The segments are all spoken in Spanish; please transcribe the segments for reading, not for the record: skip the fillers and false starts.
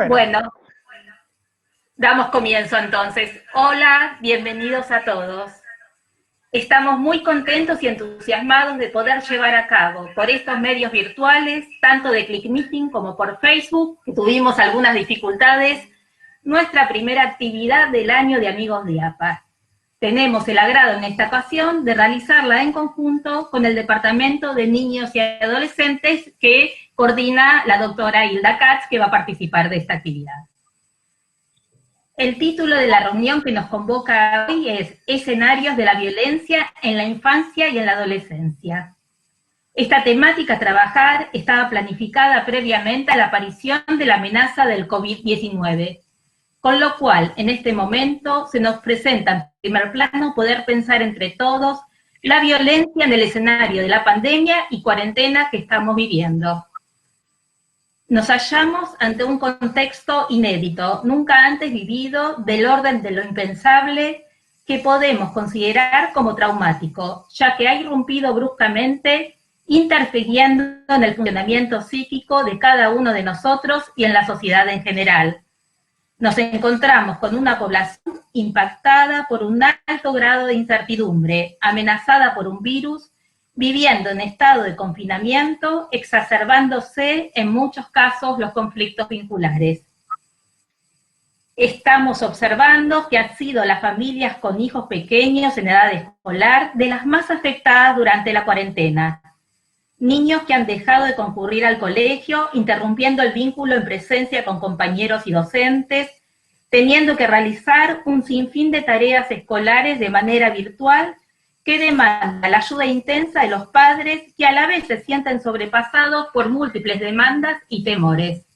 Bueno, damos comienzo entonces. Hola, bienvenidos a todos. Estamos muy contentos y entusiasmados de poder llevar a cabo por estos medios virtuales, tanto de ClickMeeting como por Facebook, que tuvimos algunas dificultades, nuestra primera actividad del año de Amigos de APA. Tenemos el agrado en esta ocasión de realizarla en conjunto con el Departamento de Niños y Adolescentes que coordina la doctora Hilda Katz, que va a participar de esta actividad. El título de la reunión que nos convoca hoy es Escenarios de la violencia en la infancia y en la adolescencia. Esta temática a trabajar estaba planificada previamente a la aparición de la amenaza del COVID-19, con lo cual en este momento se nos presenta en primer plano poder pensar entre todos la violencia en el escenario de la pandemia y cuarentena que estamos viviendo. Nos hallamos ante un contexto inédito, nunca antes vivido, del orden de lo impensable, que podemos considerar como traumático, ya que ha irrumpido bruscamente, interfiriendo en el funcionamiento psíquico de cada uno de nosotros y en la sociedad en general. Nos encontramos con una población impactada por un alto grado de incertidumbre, amenazada por un virus, viviendo en estado de confinamiento, exacerbándose en muchos casos los conflictos vinculares. Estamos observando que han sido las familias con hijos pequeños en edad escolar de las más afectadas durante la cuarentena. Niños que han dejado de concurrir al colegio, interrumpiendo el vínculo en presencia con compañeros y docentes, teniendo que realizar un sinfín de tareas escolares de manera virtual que demanda la ayuda intensa de los padres que a la vez se sienten sobrepasados por múltiples demandas y temores.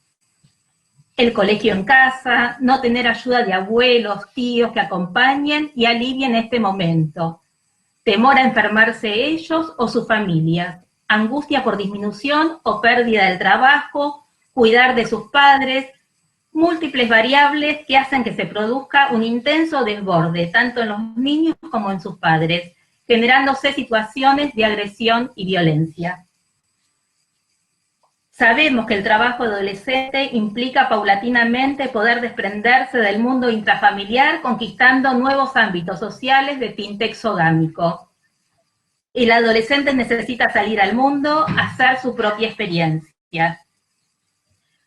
El colegio en casa, no tener ayuda de abuelos, tíos que acompañen y alivien este momento. Temor a enfermarse ellos o sus familias. Angustia por disminución o pérdida del trabajo, cuidar de sus padres, múltiples variables que hacen que se produzca un intenso desborde, tanto en los niños como en sus padres, generándose situaciones de agresión y violencia. Sabemos que el trabajo adolescente implica paulatinamente poder desprenderse del mundo intrafamiliar, conquistando nuevos ámbitos sociales de tinte exogámico. El adolescente necesita salir al mundo, hacer su propia experiencia.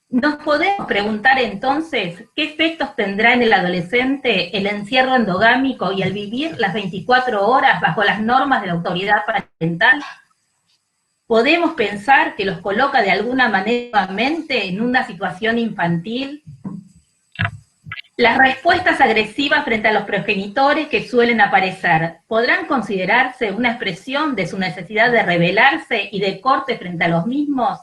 Nos podemos preguntar entonces, ¿qué efectos tendrá en el adolescente el encierro endogámico y el vivir las 24 horas bajo las normas de la autoridad parental? ¿Podemos pensar que los coloca de alguna manera en una situación infantil? Las respuestas agresivas frente a los progenitores que suelen aparecer, ¿podrán considerarse una expresión de su necesidad de rebelarse y de corte frente a los mismos,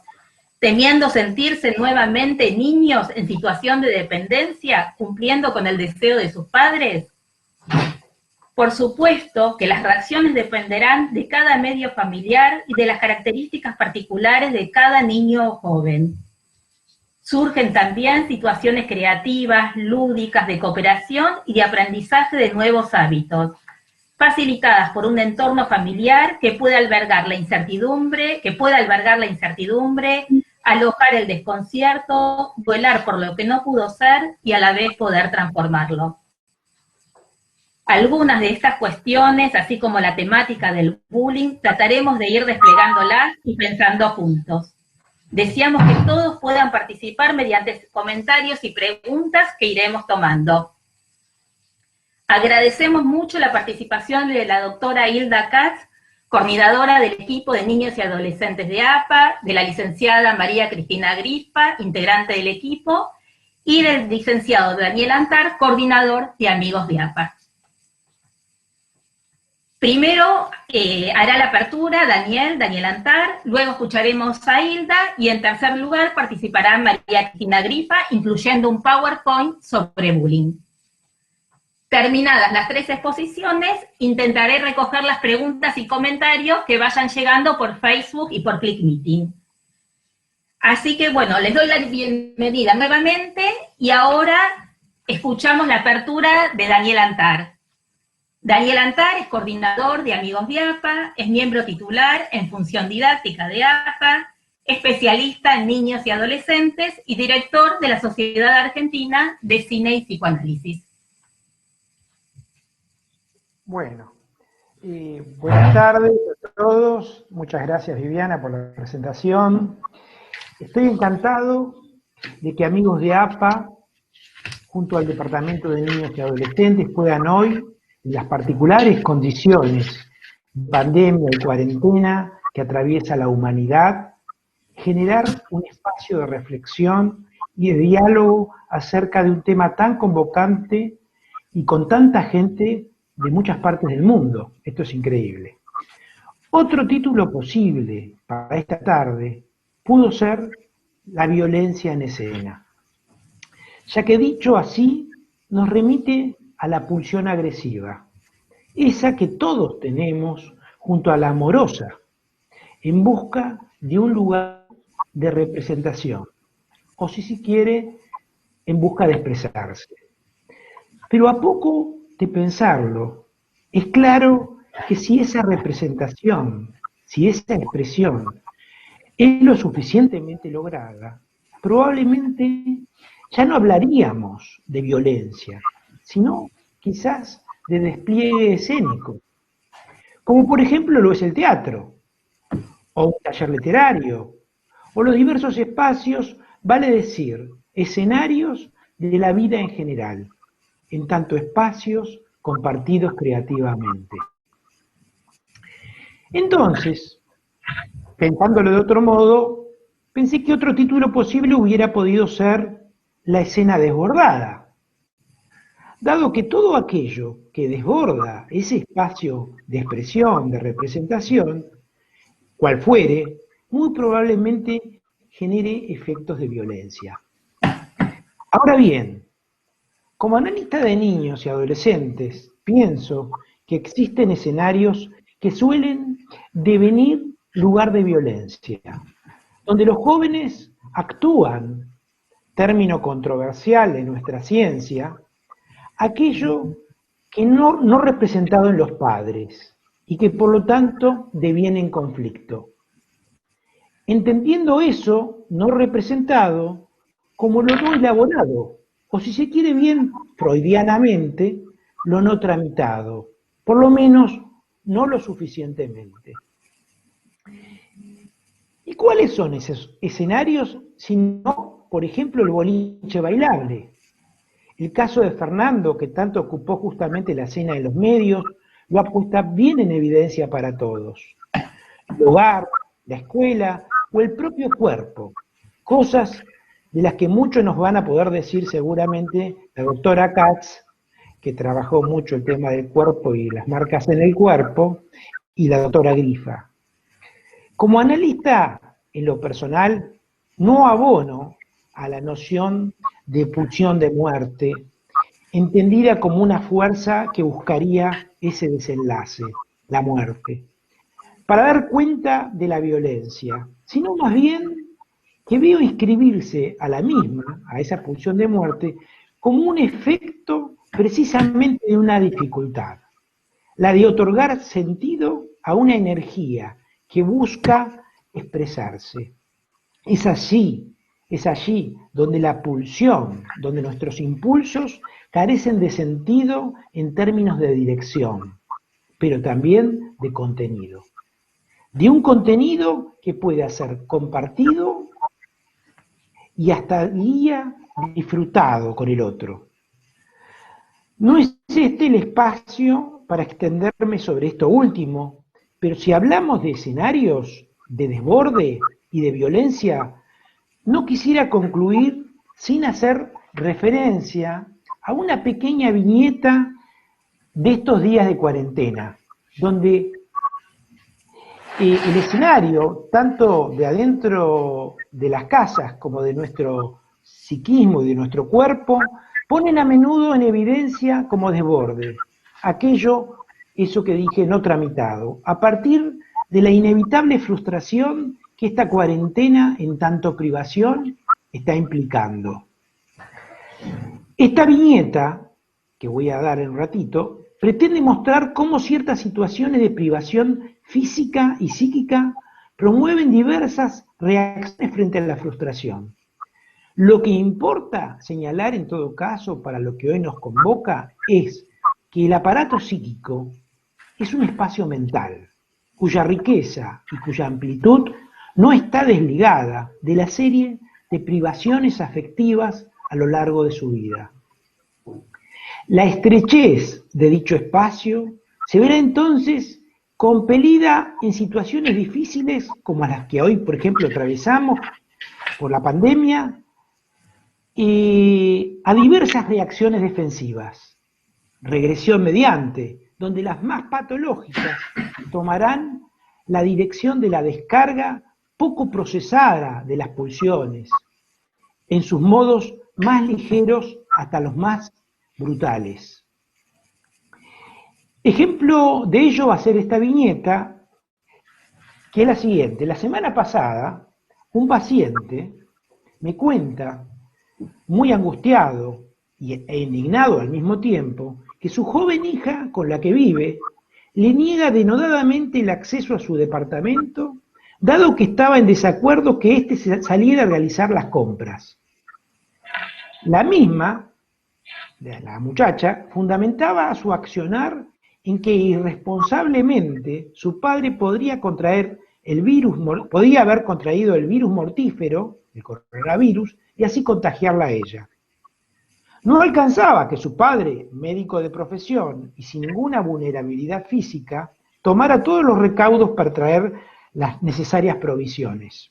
temiendo sentirse nuevamente niños en situación de dependencia, cumpliendo con el deseo de sus padres? Por supuesto que las reacciones dependerán de cada medio familiar y de las características particulares de cada niño o joven. Surgen también situaciones creativas, lúdicas, de cooperación y de aprendizaje de nuevos hábitos, facilitadas por un entorno familiar que pueda albergar la incertidumbre, alojar el desconcierto, duelar por lo que no pudo ser y a la vez poder transformarlo. Algunas de estas cuestiones, así como la temática del bullying, trataremos de ir desplegándolas y pensando juntos. Deseamos que todos puedan participar mediante comentarios y preguntas que iremos tomando. Agradecemos mucho la participación de la doctora Hilda Katz, coordinadora del equipo de niños y adolescentes de APA, de la licenciada María Cristina Grispa, integrante del equipo, y del licenciado Daniel Antar, coordinador de Amigos de APA. Primero hará la apertura Daniel Antar, luego escucharemos a Hilda y en tercer lugar participará María Cristina Grispa, incluyendo un PowerPoint sobre bullying. Terminadas las tres exposiciones, intentaré recoger las preguntas y comentarios que vayan llegando por Facebook y por ClickMeeting. Así que bueno, les doy la bienvenida nuevamente y ahora escuchamos la apertura de Daniel Antar. Daniel Antar es coordinador de Amigos de APA, es miembro titular en función didáctica de APA, especialista en niños y adolescentes y director de la Sociedad Argentina de Cine y Psicoanálisis. Bueno, buenas tardes a todos. Muchas gracias, Viviana, por la presentación. Estoy encantado de que amigos de APA, junto al Departamento de Niños y Adolescentes, puedan hoy, en las particulares condiciones de pandemia y cuarentena que atraviesa la humanidad, generar un espacio de reflexión y de diálogo acerca de un tema tan convocante y con tanta gente de muchas partes del mundo. Esto es increíble. Otro título posible para esta tarde pudo ser La violencia en escena, ya que dicho así nos remite a la pulsión agresiva, esa que todos tenemos junto a la amorosa, en busca de un lugar de representación, o si se quiere, en busca de expresarse. Pero a poco de pensarlo, es claro que si esa representación, si esa expresión es lo suficientemente lograda, probablemente ya no hablaríamos de violencia, sino quizás de despliegue escénico, como por ejemplo lo es el teatro, o un taller literario, o los diversos espacios, vale decir, escenarios de la vida en general, en tanto espacios compartidos creativamente. Entonces, pensándolo de otro modo, pensé que otro título posible hubiera podido ser La escena desbordada, dado que todo aquello que desborda ese espacio de expresión, de representación, cual fuere, muy probablemente genere efectos de violencia. Ahora bien, como analista de niños y adolescentes, pienso que existen escenarios que suelen devenir lugar de violencia, donde los jóvenes actúan, término controversial en nuestra ciencia, aquello que no representado en los padres y que por lo tanto deviene en conflicto. Entendiendo eso no representado como lo no elaborado, o si se quiere bien freudianamente, lo no tramitado, por lo menos no lo suficientemente. ¿Y cuáles son esos escenarios si no, por ejemplo, el boliche bailable? El caso de Fernando, que tanto ocupó justamente la escena de los medios, lo ha puesto bien en evidencia para todos. El hogar, la escuela o el propio cuerpo, cosas de las que muchos nos van a poder decir seguramente la doctora Katz, que trabajó mucho el tema del cuerpo y las marcas en el cuerpo, y la doctora Grifa. Como analista, en lo personal, no abono a la noción de pulsión de muerte, entendida como una fuerza que buscaría ese desenlace, la muerte, para dar cuenta de la violencia, sino más bien que veo inscribirse a la misma, a esa pulsión de muerte, como un efecto precisamente de una dificultad, la de otorgar sentido a una energía que busca expresarse. Es allí donde la pulsión, donde nuestros impulsos carecen de sentido en términos de dirección, pero también de contenido. De un contenido que pueda ser compartido y hasta día disfrutado con el otro. No es este el espacio para extenderme sobre esto último, pero si hablamos de escenarios de desborde y de violencia, no quisiera concluir sin hacer referencia a una pequeña viñeta de estos días de cuarentena, donde el escenario, tanto de adentro de las casas como de nuestro psiquismo y de nuestro cuerpo, ponen a menudo en evidencia como desborde, eso que dije no tramitado, a partir de la inevitable frustración que esta cuarentena en tanto privación está implicando. Esta viñeta, que voy a dar en un ratito, pretende mostrar cómo ciertas situaciones de privación física y psíquica promueven diversas reacciones frente a la frustración. Lo que importa señalar en todo caso para lo que hoy nos convoca es que el aparato psíquico es un espacio mental, cuya riqueza y cuya amplitud no está desligada de la serie de privaciones afectivas a lo largo de su vida. La estrechez de dicho espacio se verá entonces compelida en situaciones difíciles como las que hoy, por ejemplo, atravesamos por la pandemia, a diversas reacciones defensivas, regresión mediante, donde las más patológicas tomarán la dirección de la descarga poco procesada de las pulsiones, en sus modos más ligeros hasta los más brutales. Ejemplo de ello va a ser esta viñeta, que es la siguiente. La semana pasada, un paciente me cuenta, muy angustiado e indignado al mismo tiempo, que su joven hija, con la que vive, le niega denodadamente el acceso a su departamento, dado que estaba en desacuerdo que éste saliera a realizar las compras. La misma, la muchacha, fundamentaba su accionar en que irresponsablemente su padre podría haber contraído el virus mortífero, el coronavirus, y así contagiarla a ella. No alcanzaba que su padre, médico de profesión y sin ninguna vulnerabilidad física, tomara todos los recaudos para traer las necesarias provisiones.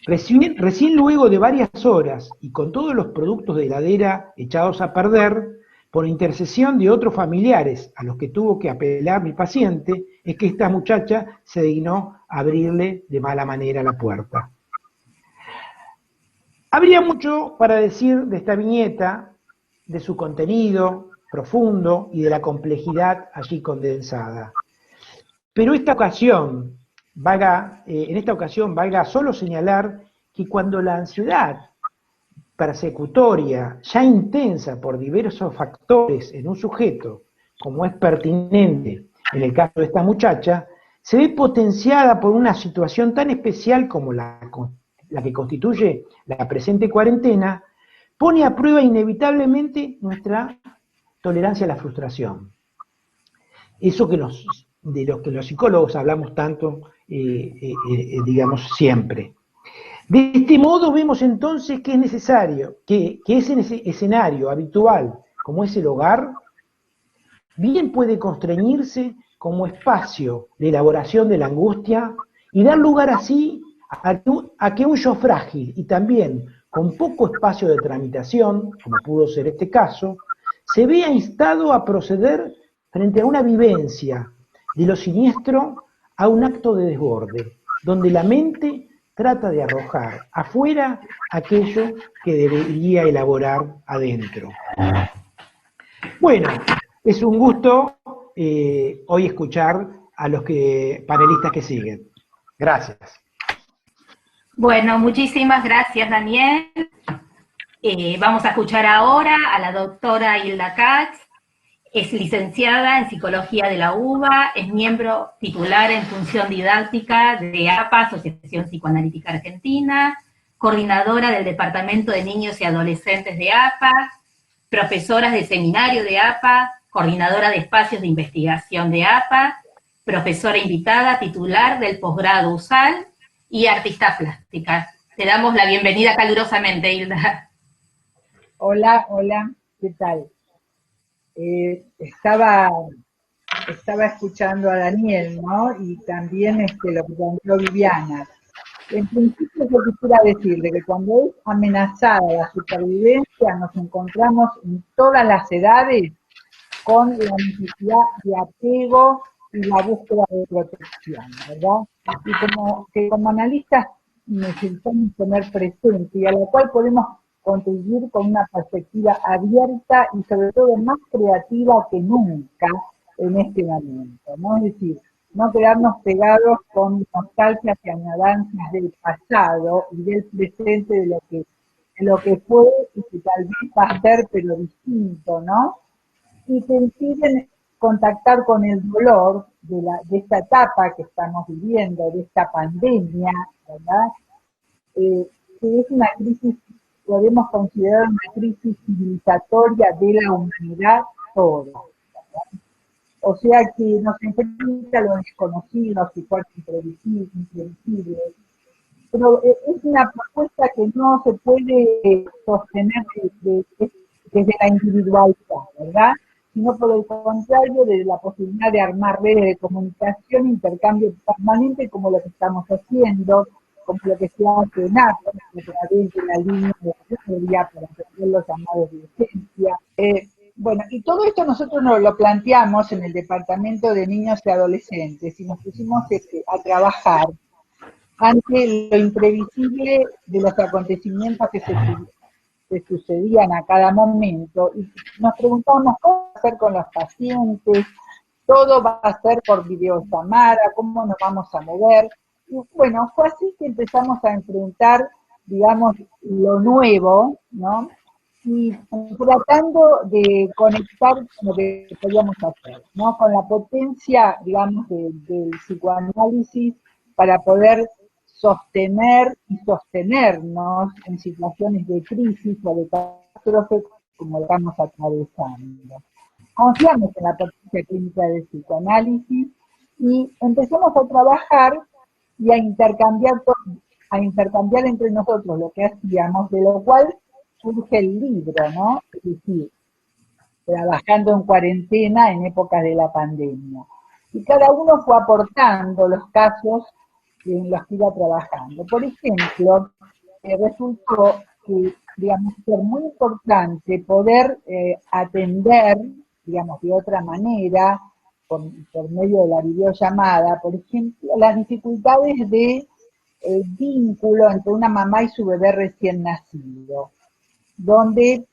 Recién luego de varias horas y con todos los productos de heladera echados a perder, por intercesión de otros familiares a los que tuvo que apelar mi paciente, es que esta muchacha se dignó abrirle de mala manera la puerta. Habría mucho para decir de esta viñeta, de su contenido profundo y de la complejidad allí condensada. Pero en esta ocasión valga solo señalar que cuando la ansiedad persecutoria, ya intensa por diversos factores en un sujeto, como es pertinente en el caso de esta muchacha, se ve potenciada por una situación tan especial como la que constituye la presente cuarentena, pone a prueba inevitablemente nuestra tolerancia a la frustración. Eso de lo que los psicólogos hablamos tanto, digamos, siempre. De este modo vemos entonces que es necesario que ese escenario habitual, como es el hogar, bien puede constreñirse como espacio de elaboración de la angustia y dar lugar así a que un yo frágil y también con poco espacio de tramitación, como pudo ser este caso, se vea instado a proceder frente a una vivencia de lo siniestro a un acto de desborde, donde la mente trata de arrojar afuera aquello que debería elaborar adentro. Bueno, es un gusto hoy escuchar a los panelistas que siguen. Gracias. Bueno, muchísimas gracias, Daniel. Vamos a escuchar ahora a la doctora Hilda Katz. Es licenciada en Psicología de la UBA, es miembro titular en función didáctica de APA, Asociación Psicoanalítica Argentina, coordinadora del Departamento de Niños y Adolescentes de APA, profesora de seminario de APA, coordinadora de espacios de investigación de APA, profesora invitada titular del posgrado USAL y artista plástica. Te damos la bienvenida calurosamente, Hilda. Hola, ¿qué tal? Estaba escuchando a Daniel, ¿no? Y también lo que planteó Viviana. En principio yo quisiera decirle que cuando es amenazada la supervivencia nos encontramos en todas las edades con la necesidad de apego y la búsqueda de protección, ¿verdad? Y como analistas necesitamos tener presente y a la cual podemos contribuir con una perspectiva abierta y sobre todo más creativa que nunca en este momento, ¿no? Es decir, no quedarnos pegados con nostalgias y añoranzas del pasado y del presente de lo que fue y que tal vez va a ser pero distinto, ¿no? Y que impiden contactar con el dolor de esta etapa que estamos viviendo, de esta pandemia, ¿verdad? Que es una crisis, podemos considerar una crisis civilizatoria de la humanidad toda. O sea que nos enfrenta a lo desconocido, a su fuerza imprevisible. Pero es una propuesta que no se puede sostener desde la individualidad, ¿verdad? Sino por el contrario, de la posibilidad de armar redes de comunicación, intercambio permanente, como lo que estamos haciendo, como lo que se hace en APA, a través de la línea de media para atender los llamados de urgencia. Bueno, y todo esto nosotros nos lo planteamos en el Departamento de Niños y Adolescentes y nos pusimos a trabajar ante lo imprevisible de los acontecimientos que se sucedían a cada momento, y nos preguntábamos cómo va a ser con los pacientes, todo va a ser por videollamada, cómo nos vamos a mover. Y bueno, fue así que empezamos a enfrentar, digamos, lo nuevo, ¿no? Y tratando de conectar con lo que podíamos hacer, ¿no? Con la potencia, digamos, del psicoanálisis para poder sostener y sostenernos en situaciones de crisis o de catástrofe como lo estamos atravesando. Confiamos en la potencia clínica del psicoanálisis y empezamos a trabajar y a intercambiar entre nosotros lo que hacíamos, de lo cual surge el libro, ¿no? Es decir, trabajando en cuarentena en épocas de la pandemia. Y cada uno fue aportando los casos en los que iba trabajando. Por ejemplo, resultó que, digamos, ser muy importante poder atender, digamos, de otra manera, por medio de la videollamada, por ejemplo, las dificultades de vínculo entre una mamá y su bebé recién nacido, donde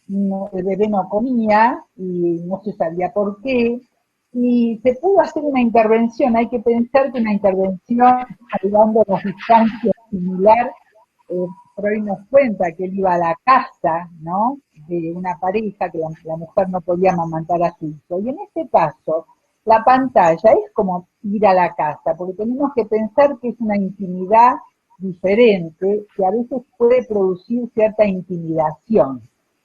el bebé no comía y no se sabía por qué, y se pudo hacer una intervención. Hay que pensar que una intervención, salvando las distancias similar, Freud nos cuenta que él iba a la casa, ¿no?, de una pareja, que la mujer no podía amamantar a su hijo, y en este caso, la pantalla es como ir a la casa, porque tenemos que pensar que es una intimidad diferente, que a veces puede producir cierta intimidación.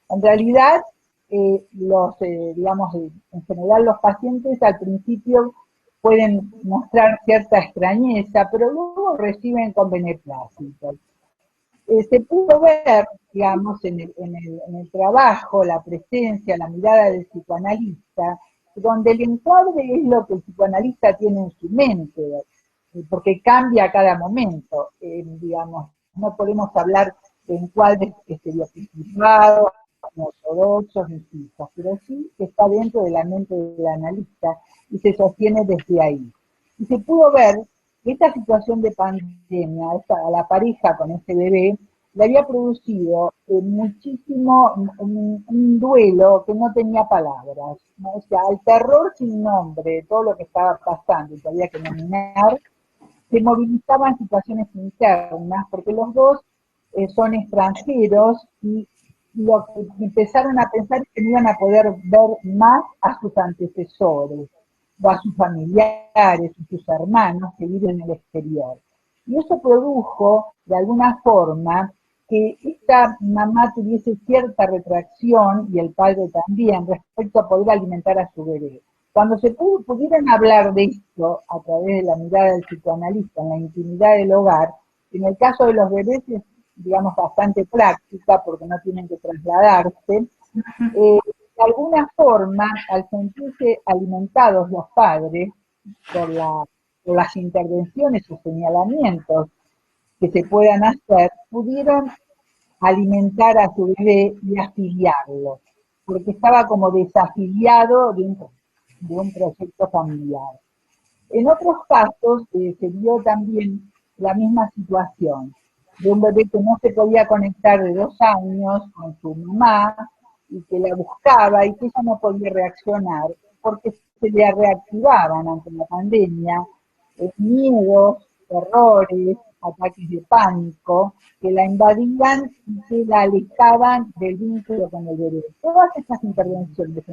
En realidad, digamos, en general los pacientes al principio pueden mostrar cierta extrañeza, pero luego reciben con beneplácito. Se pudo ver, digamos, en el trabajo, la presencia, la mirada del psicoanalista, donde el encuadre es lo que el psicoanalista tiene en su mente, porque cambia a cada momento, digamos, no podemos hablar de encuadres estereotipados, ortodoxos ni fijos, pero sí que está dentro de la mente del analista y se sostiene desde ahí. Y se pudo ver que esta situación de pandemia, a la pareja con ese bebé, le había producido muchísimo un duelo que no tenía palabras, ¿no? O sea, el terror sin nombre, todo lo que estaba pasando y que había que nominar, se movilizaban situaciones internas, porque los dos son extranjeros y lo que empezaron a pensar es que no iban a poder ver más a sus antecesores, o a sus familiares, o sus hermanos que viven en el exterior. Y eso produjo, de alguna forma, que esta mamá tuviese cierta retracción, y el padre también, respecto a poder alimentar a su bebé. Cuando se pudieron hablar de esto a través de la mirada del psicoanalista en la intimidad del hogar, en el caso de los bebés es, digamos, bastante práctica porque no tienen que trasladarse, de alguna forma, al sentirse alimentados los padres por las intervenciones o señalamientos que se puedan hacer, pudieron alimentar a su bebé y afiliarlo, porque estaba como desafiliado de un proyecto familiar. En otros casos se vio también la misma situación, de un bebé que no se podía conectar de 2 años con su mamá y que la buscaba y que ella no podía reaccionar porque se le reactivaban ante la pandemia miedos, terrores, ataques de pánico que la invadían y que la alejaban del vínculo con el bebé. Todas estas intervenciones,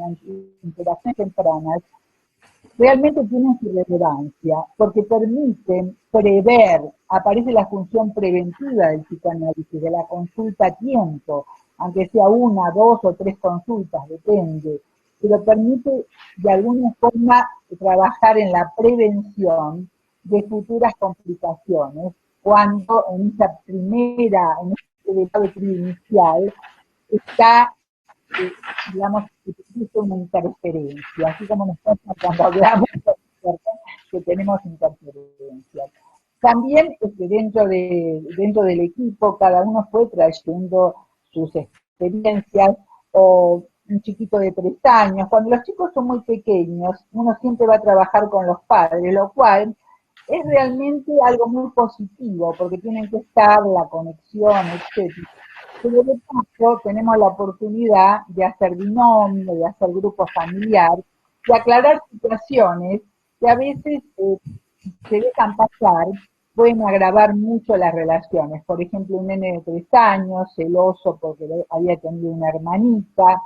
interacciones tempranas, realmente tienen su relevancia, porque permiten prever, aparece la función preventiva del psicoanálisis, de la consulta a tiempo, aunque sea una, dos o tres consultas, depende, pero permite de alguna forma trabajar en la prevención de futuras complicaciones, cuando en esa primera, en este estado inicial, está digamos, que existe una interferencia, así como nos pasa cuando hablamos que tenemos interferencias. También dentro del equipo cada uno fue trayendo sus experiencias, o un chiquito de 3 años, cuando los chicos son muy pequeños, uno siempre va a trabajar con los padres, lo cual es realmente algo muy positivo, porque tienen que estar la conexión, etcétera. Pero de paso tenemos la oportunidad de hacer binomio, de hacer grupo familiar, de aclarar situaciones que a veces se dejan pasar, pueden agravar mucho las relaciones. Por ejemplo, un nene de 3 años, celoso porque había tenido una hermanita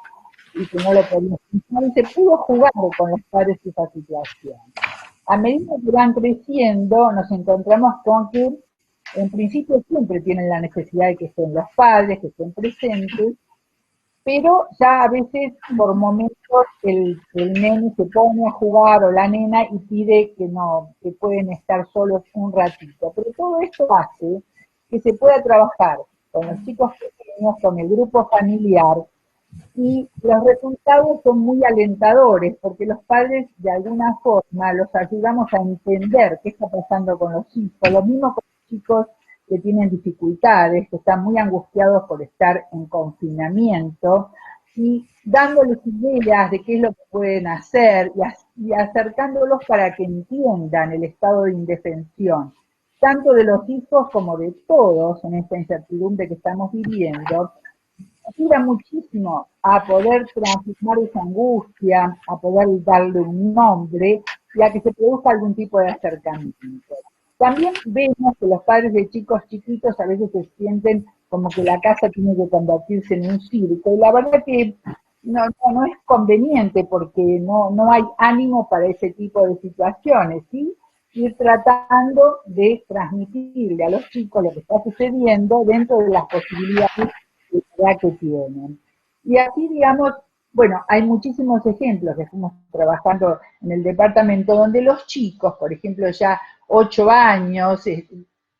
y que no lo podía escuchar, y se pudo jugar con los padres esa situación. A medida que van creciendo, nos encontramos con que en principio siempre tienen la necesidad de que estén los padres, que estén presentes, pero ya a veces por momentos el nene se pone a jugar o la nena y pide que no, que pueden estar solos un ratito. Pero todo esto hace que se pueda trabajar con los chicos pequeños, con el grupo familiar, y los resultados son muy alentadores, porque los padres de alguna forma los ayudamos a entender qué está pasando con los hijos, lo mismo con los chicos que tienen dificultades, que están muy angustiados por estar en confinamiento, y dándoles ideas de qué es lo que pueden hacer y acercándolos para que entiendan el estado de indefensión, tanto de los hijos como de todos en esta incertidumbre que estamos viviendo. Ayuda muchísimo a poder transformar esa angustia, a poder darle un nombre y a que se produzca algún tipo de acercamiento. También vemos que los padres de chicos chiquitos a veces se sienten como que la casa tiene que convertirse en un circo, y la verdad que no es conveniente, porque no hay ánimo para ese tipo de situaciones, ¿sí? Ir tratando de transmitirle a los chicos lo que está sucediendo dentro de las posibilidades que tienen. Y así, digamos, bueno, hay muchísimos ejemplos que estamos trabajando en el departamento donde los chicos, por ejemplo, ya 8 años,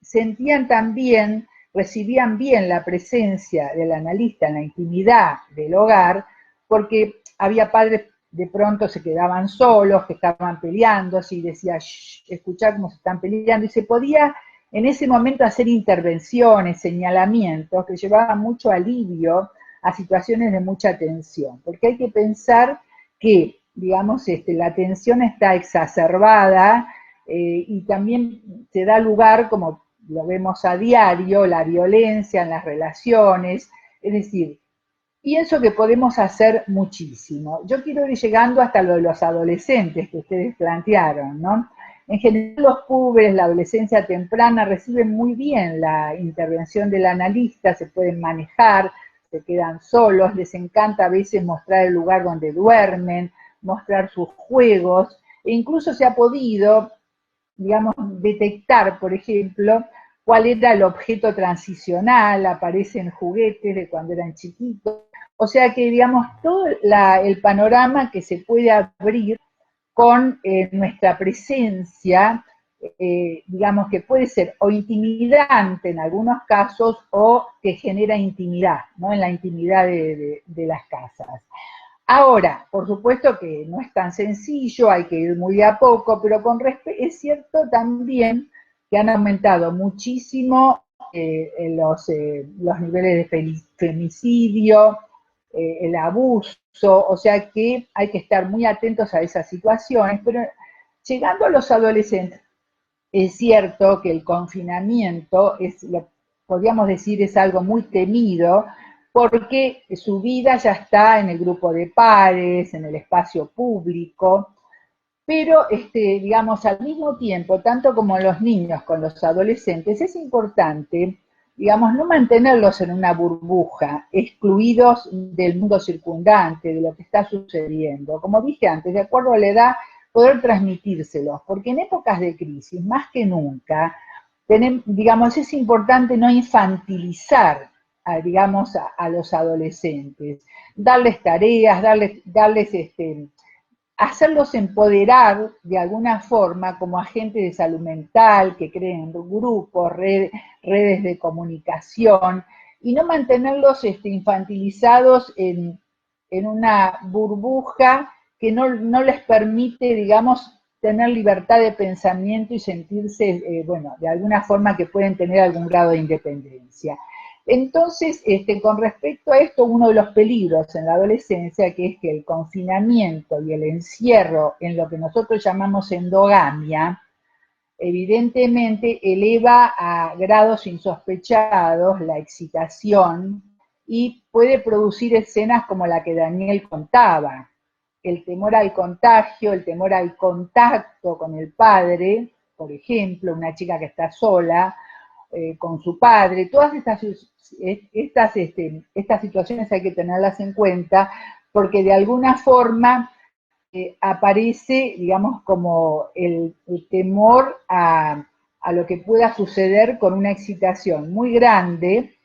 sentían también, recibían bien la presencia del analista en la intimidad del hogar, porque había padres de pronto se quedaban solos, que estaban peleando, así decía, escuchar cómo se están peleando, y se podía en ese momento hacer intervenciones, señalamientos que llevaban mucho alivio a situaciones de mucha tensión, porque hay que pensar que, digamos, la tensión está exacerbada, y también se da lugar, como lo vemos a diario, la violencia en las relaciones, es decir, pienso que podemos hacer muchísimo. Yo quiero ir llegando hasta lo de los adolescentes que ustedes plantearon, ¿no? En general los púberes, la adolescencia temprana, reciben muy bien la intervención del analista, se pueden manejar, se quedan solos, les encanta a veces mostrar el lugar donde duermen, mostrar sus juegos, e incluso se ha podido, digamos, detectar, por ejemplo, cuál era el objeto transicional, aparecen juguetes de cuando eran chiquitos, o sea que, digamos, todo el panorama que se puede abrir con nuestra presencia, digamos que puede ser o intimidante en algunos casos, o que genera intimidad, ¿no? En la intimidad de las casas. Ahora, por supuesto que no es tan sencillo, hay que ir muy de a poco, pero es cierto también que han aumentado muchísimo los niveles de femicidio, el abuso, o sea que hay que estar muy atentos a esas situaciones, pero llegando a los adolescentes, es cierto que el confinamiento podríamos decir, es algo muy temido, porque su vida ya está en el grupo de pares, en el espacio público, pero digamos, al mismo tiempo, tanto como los niños con los adolescentes, es importante, digamos, no mantenerlos en una burbuja, excluidos del mundo circundante, de lo que está sucediendo. Como dije antes, de acuerdo a la edad, poder transmitírselos, porque en épocas de crisis, más que nunca, digamos, es importante no infantilizar a los adolescentes, darles tareas, hacerlos empoderar de alguna forma como agentes de salud mental, que creen grupos, redes de comunicación, y no mantenerlos infantilizados en una burbuja que no les permite, digamos, tener libertad de pensamiento y sentirse, bueno, de alguna forma que pueden tener algún grado de independencia. Entonces, con respecto a esto, uno de los peligros en la adolescencia, que es que el confinamiento y el encierro en lo que nosotros llamamos endogamia, evidentemente eleva a grados insospechados la excitación y puede producir escenas como la que Daniel contaba, el temor al contagio, el temor al contacto con el padre, por ejemplo, una chica que está sola, con su padre, todas estas situaciones hay que tenerlas en cuenta porque de alguna forma aparece, digamos, como el temor a lo que pueda suceder con una excitación muy grande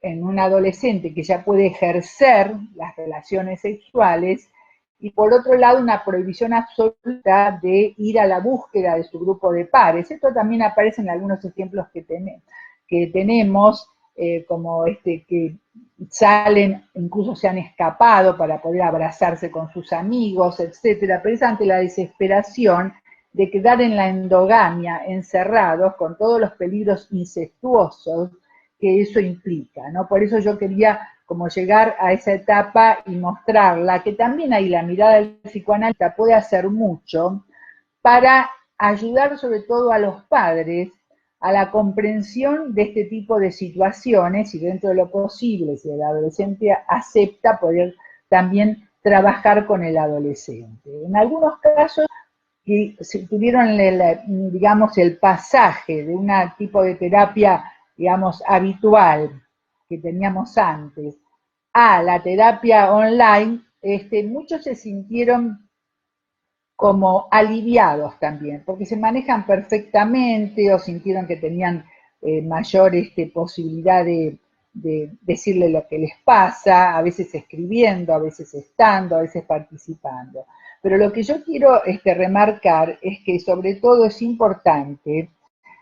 en un adolescente que ya puede ejercer las relaciones sexuales y por otro lado una prohibición absoluta de ir a la búsqueda de su grupo de pares. Esto también aparece en algunos ejemplos que tenemos, como que salen, incluso se han escapado para poder abrazarse con sus amigos, etcétera, pero es ante la desesperación de quedar en la endogamia, encerrados, con todos los peligros incestuosos que eso implica, ¿no? Por eso yo quería como llegar a esa etapa y mostrarla, que también ahí la mirada del psicoanalista puede hacer mucho para ayudar sobre todo a los padres a la comprensión de este tipo de situaciones y dentro de lo posible, si el adolescente acepta, poder también trabajar con el adolescente. En algunos casos que tuvieron, digamos, el pasaje de un tipo de terapia, digamos, habitual que teníamos antes a la terapia online, muchos se sintieron como aliviados también, porque se manejan perfectamente o sintieron que tenían mayor posibilidad de decirle lo que les pasa, a veces escribiendo, a veces estando, a veces participando. Pero lo que yo quiero remarcar es que sobre todo es importante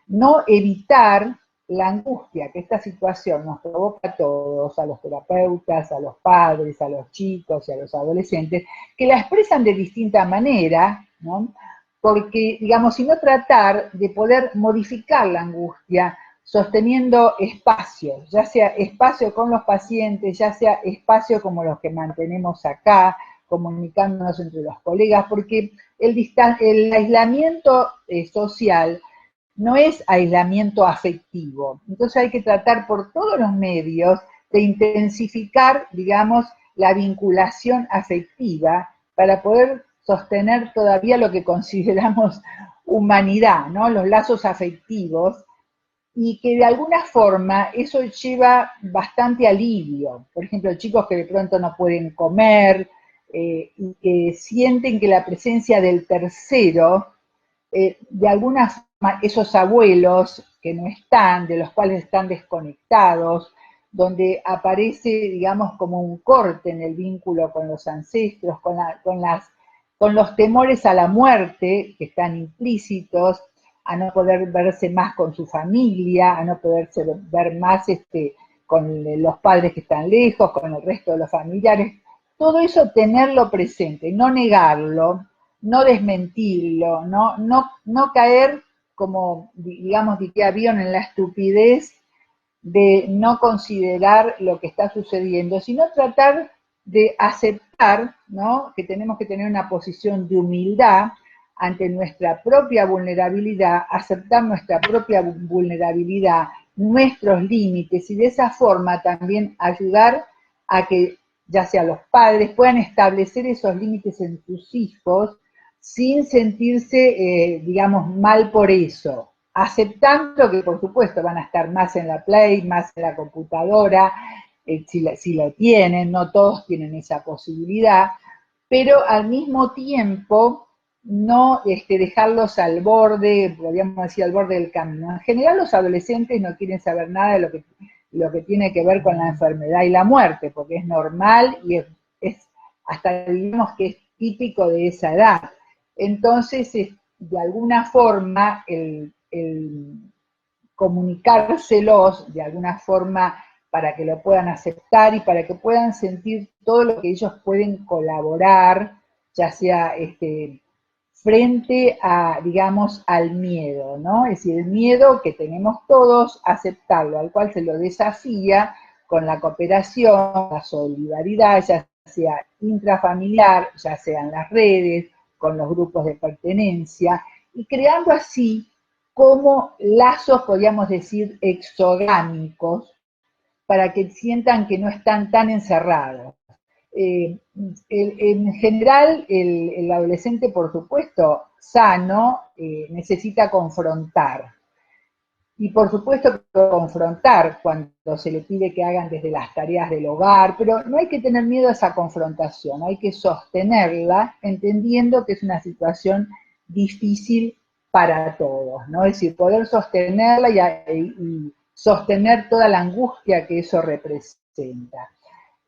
no evitar la angustia que esta situación nos provoca a todos, a los terapeutas, a los padres, a los chicos y a los adolescentes, que la expresan de distinta manera, ¿no? Porque, digamos, si no tratar de poder modificar la angustia sosteniendo espacios, ya sea espacio con los pacientes, ya sea espacio como los que mantenemos acá, comunicándonos entre los colegas, porque el aislamiento social no es aislamiento afectivo. Entonces hay que tratar por todos los medios de intensificar, digamos, la vinculación afectiva para poder sostener todavía lo que consideramos humanidad, ¿no? Los lazos afectivos, y que de alguna forma eso lleva bastante alivio. Por ejemplo, chicos que de pronto no pueden comer y que sienten que la presencia del tercero de alguna forma esos abuelos que no están, de los cuales están desconectados, donde aparece, digamos, como un corte en el vínculo con los ancestros, con los temores a la muerte que están implícitos, a no poder verse más con su familia, a no poderse ver más con los padres que están lejos, con el resto de los familiares. Todo eso tenerlo presente, no negarlo, no desmentirlo, no caer, como digamos diría Bion, en la estupidez de no considerar lo que está sucediendo, sino tratar de aceptar, ¿no?, que tenemos que tener una posición de humildad ante nuestra propia vulnerabilidad, aceptar nuestra propia vulnerabilidad, nuestros límites, y de esa forma también ayudar a que ya sea los padres puedan establecer esos límites en sus hijos sin sentirse, digamos, mal por eso, aceptando que por supuesto van a estar más en la Play, más en la computadora, si lo tienen, no todos tienen esa posibilidad, pero al mismo tiempo no dejarlos al borde, podríamos decir al borde del camino. En general los adolescentes no quieren saber nada de lo que tiene que ver con la enfermedad y la muerte, porque es normal y es hasta digamos que es típico de esa edad. Entonces, de alguna forma, el comunicárselos de alguna forma para que lo puedan aceptar y para que puedan sentir todo lo que ellos pueden colaborar, ya sea frente a, digamos, al miedo, ¿no? Es decir, el miedo que tenemos todos, aceptarlo, al cual se lo desafía con la cooperación, la solidaridad, ya sea intrafamiliar, ya sea en las redes, con los grupos de pertenencia, y creando así como lazos, podríamos decir, exogámicos, para que sientan que no están tan encerrados. En general, el adolescente, por supuesto, sano, necesita confrontar. Y por supuesto confrontar cuando se le pide que hagan desde las tareas del hogar, pero no hay que tener miedo a esa confrontación, hay que sostenerla entendiendo que es una situación difícil para todos, ¿no? Es decir, poder sostenerla y sostener toda la angustia que eso representa.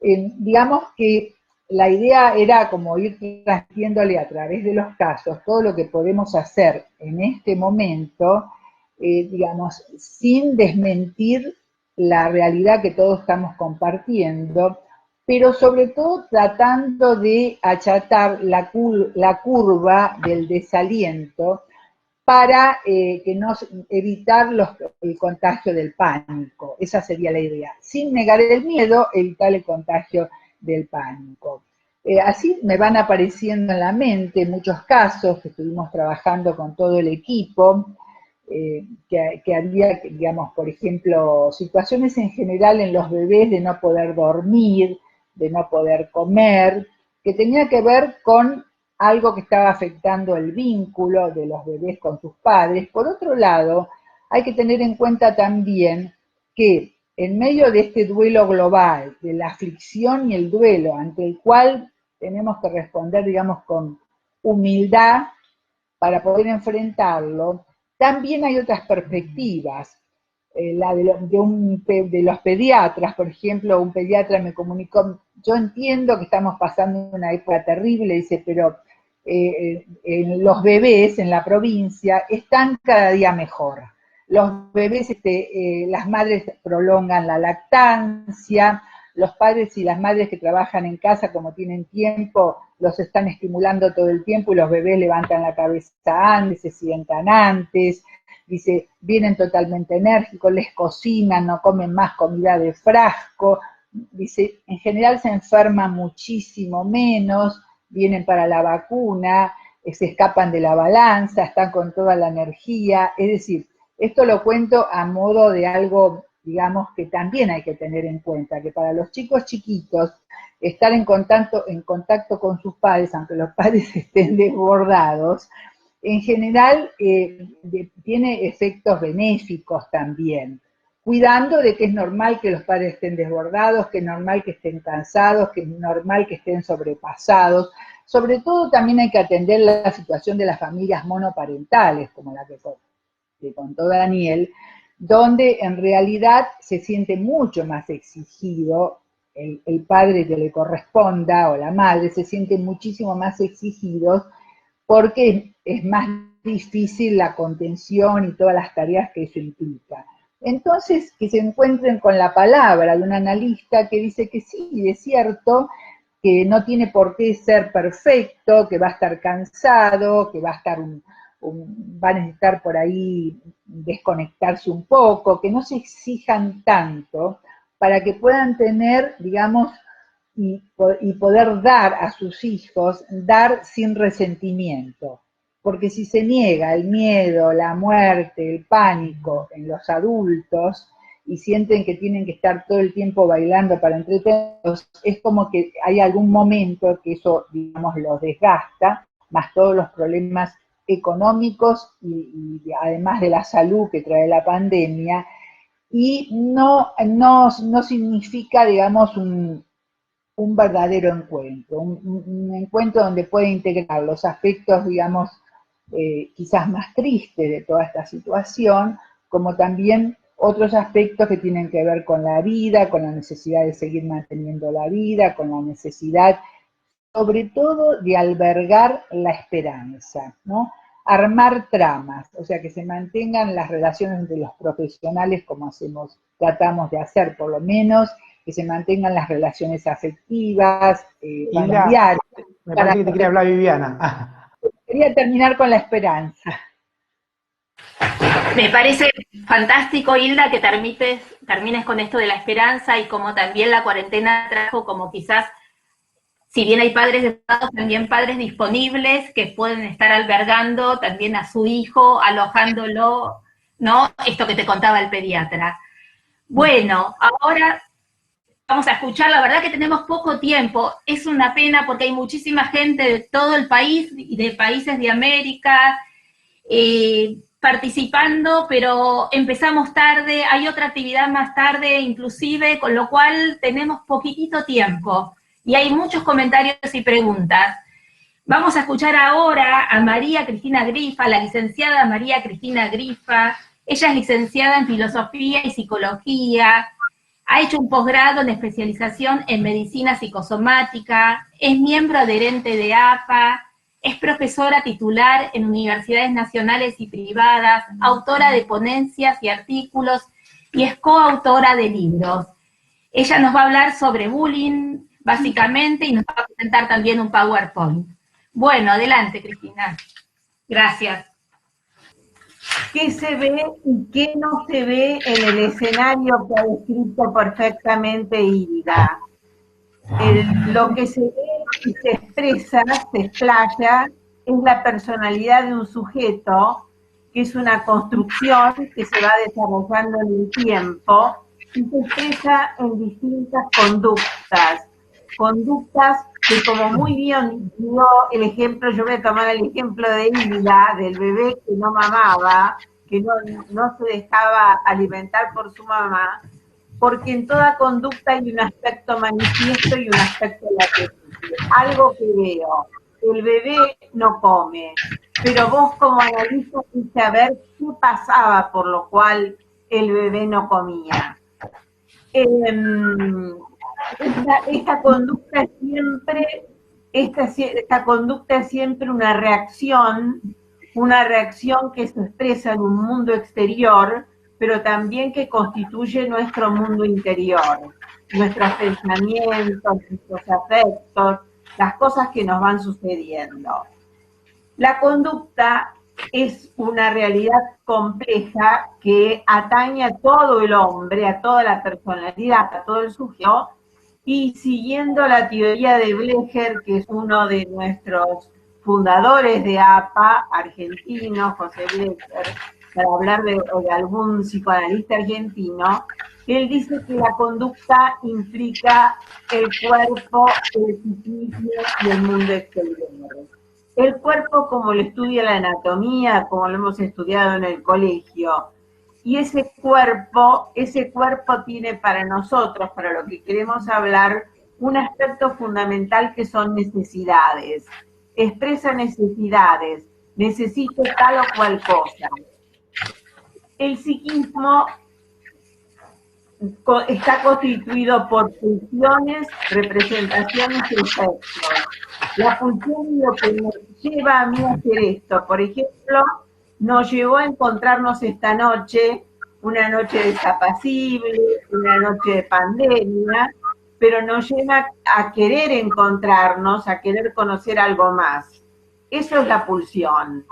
Digamos que la idea era como ir transmitiéndole a través de los casos todo lo que podemos hacer en este momento, digamos, sin desmentir la realidad que todos estamos compartiendo, pero sobre todo tratando de achatar la curva del desaliento para que evitar el contagio del pánico. Esa sería la idea. Sin negar el miedo, evitar el contagio del pánico. Así me van apareciendo en la mente muchos casos que estuvimos trabajando con todo el equipo, que había, digamos, por ejemplo, situaciones en general en los bebés de no poder dormir, de no poder comer, que tenía que ver con algo que estaba afectando el vínculo de los bebés con sus padres. Por otro lado, hay que tener en cuenta también que en medio de este duelo global, de la aflicción y el duelo, ante el cual tenemos que responder, digamos, con humildad para poder enfrentarlo, también hay otras perspectivas. La de los pediatras, por ejemplo, un pediatra me comunicó, yo entiendo que estamos pasando una época terrible, dice, pero los bebés en la provincia están cada día mejor. Los bebés, las madres prolongan la lactancia, los padres y las madres que trabajan en casa, como tienen tiempo, los están estimulando todo el tiempo y los bebés levantan la cabeza antes, se sientan antes, dice, vienen totalmente enérgicos, les cocinan, no comen más comida de frasco, dice, en general se enferman muchísimo menos, vienen para la vacuna, se escapan de la balanza, están con toda la energía, es decir, esto lo cuento a modo de algo, digamos, que también hay que tener en cuenta, que para los chicos chiquitos, estar en contacto con sus padres, aunque los padres estén desbordados, en general tiene efectos benéficos también, cuidando de que es normal que los padres estén desbordados, que es normal que estén cansados, que es normal que estén sobrepasados. Sobre todo también hay que atender la situación de las familias monoparentales, como la que contó Daniel, donde en realidad se siente mucho más exigido el padre que le corresponda o la madre, se sienten muchísimo más exigidos porque es más difícil la contención y todas las tareas que eso implica. Entonces, que se encuentren con la palabra de un analista que dice que sí, es cierto, que no tiene por qué ser perfecto, que va a estar cansado, que va a estar va a necesitar por ahí desconectarse un poco, que no se exijan tanto para que puedan tener, digamos, y poder dar a sus hijos, dar sin resentimiento. Porque si se niega el miedo, la muerte, el pánico en los adultos y sienten que tienen que estar todo el tiempo bailando para entretenerlos, es como que hay algún momento que eso, digamos, los desgasta, más todos los problemas económicos y además de la salud que trae la pandemia, y no significa, digamos, un verdadero encuentro, un encuentro donde puede integrar los aspectos, digamos, quizás más tristes de toda esta situación, como también otros aspectos que tienen que ver con la vida, con la necesidad de seguir manteniendo la vida, con la necesidad, sobre todo, de albergar la esperanza, ¿no? Armar tramas, o sea, que se mantengan las relaciones entre los profesionales como tratamos de hacer por lo menos, que se mantengan las relaciones afectivas, familiares. Me parece que te quiere hablar Viviana. Quería terminar con la esperanza. Me parece fantástico, Hilda, que termines con esto de la esperanza y como también la cuarentena trajo como quizás, si bien hay padres desocupados, también padres disponibles que pueden estar albergando también a su hijo, alojándolo, ¿no? Esto que te contaba el pediatra. Bueno, ahora vamos a escuchar, la verdad que tenemos poco tiempo, es una pena porque hay muchísima gente de todo el país y de países de América participando, pero empezamos tarde, hay otra actividad más tarde inclusive, con lo cual tenemos poquitito tiempo y hay muchos comentarios y preguntas. Vamos a escuchar ahora a María Cristina Grifa, la licenciada María Cristina Grifa. Ella es licenciada en Filosofía y Psicología, ha hecho un posgrado en especialización en Medicina Psicosomática, es miembro adherente de APA, es profesora titular en universidades nacionales y privadas, autora de ponencias y artículos y es coautora de libros. Ella nos va a hablar sobre bullying, básicamente, y nos va a presentar también un PowerPoint. Bueno, adelante, Cristina. Gracias. ¿Qué se ve y qué no se ve en el escenario que ha descrito perfectamente Hilda? Lo que se ve y se expresa, se explaya, es la personalidad de un sujeto, que es una construcción que se va desarrollando en el tiempo y se expresa en distintas conductas que, como muy bien dio el ejemplo, yo voy a tomar el ejemplo de Hilda, del bebé que no mamaba, que no se dejaba alimentar por su mamá, porque en toda conducta hay un aspecto manifiesto y un aspecto latente. Algo que veo, el bebé no come, pero vos como analista fuiste a ver qué pasaba por lo cual el bebé no comía. Esta conducta es siempre una reacción que se expresa en un mundo exterior, pero también que constituye nuestro mundo interior, nuestros pensamientos, nuestros afectos, las cosas que nos van sucediendo. La conducta es una realidad compleja que atañe a todo el hombre, a toda la personalidad, a todo el sujeto, y siguiendo la teoría de Blecher, que es uno de nuestros fundadores de APA, argentino, José Blecher, para hablar de algún psicoanalista argentino, él dice que la conducta implica el cuerpo, el psiquismo y el mundo exterior. El cuerpo como lo estudia la anatomía, como lo hemos estudiado en el colegio, y ese cuerpo tiene para nosotros, para lo que queremos hablar, un aspecto fundamental que son necesidades. Expresa necesidades, necesito tal o cual cosa. El psiquismo está constituido por pulsiones, representaciones y efectos. La pulsión es lo que nos lleva a mí a hacer esto. Por ejemplo, nos llevó a encontrarnos esta noche, una noche desapacible, una noche de pandemia, pero nos lleva a querer encontrarnos, a querer conocer algo más. Eso es la pulsión.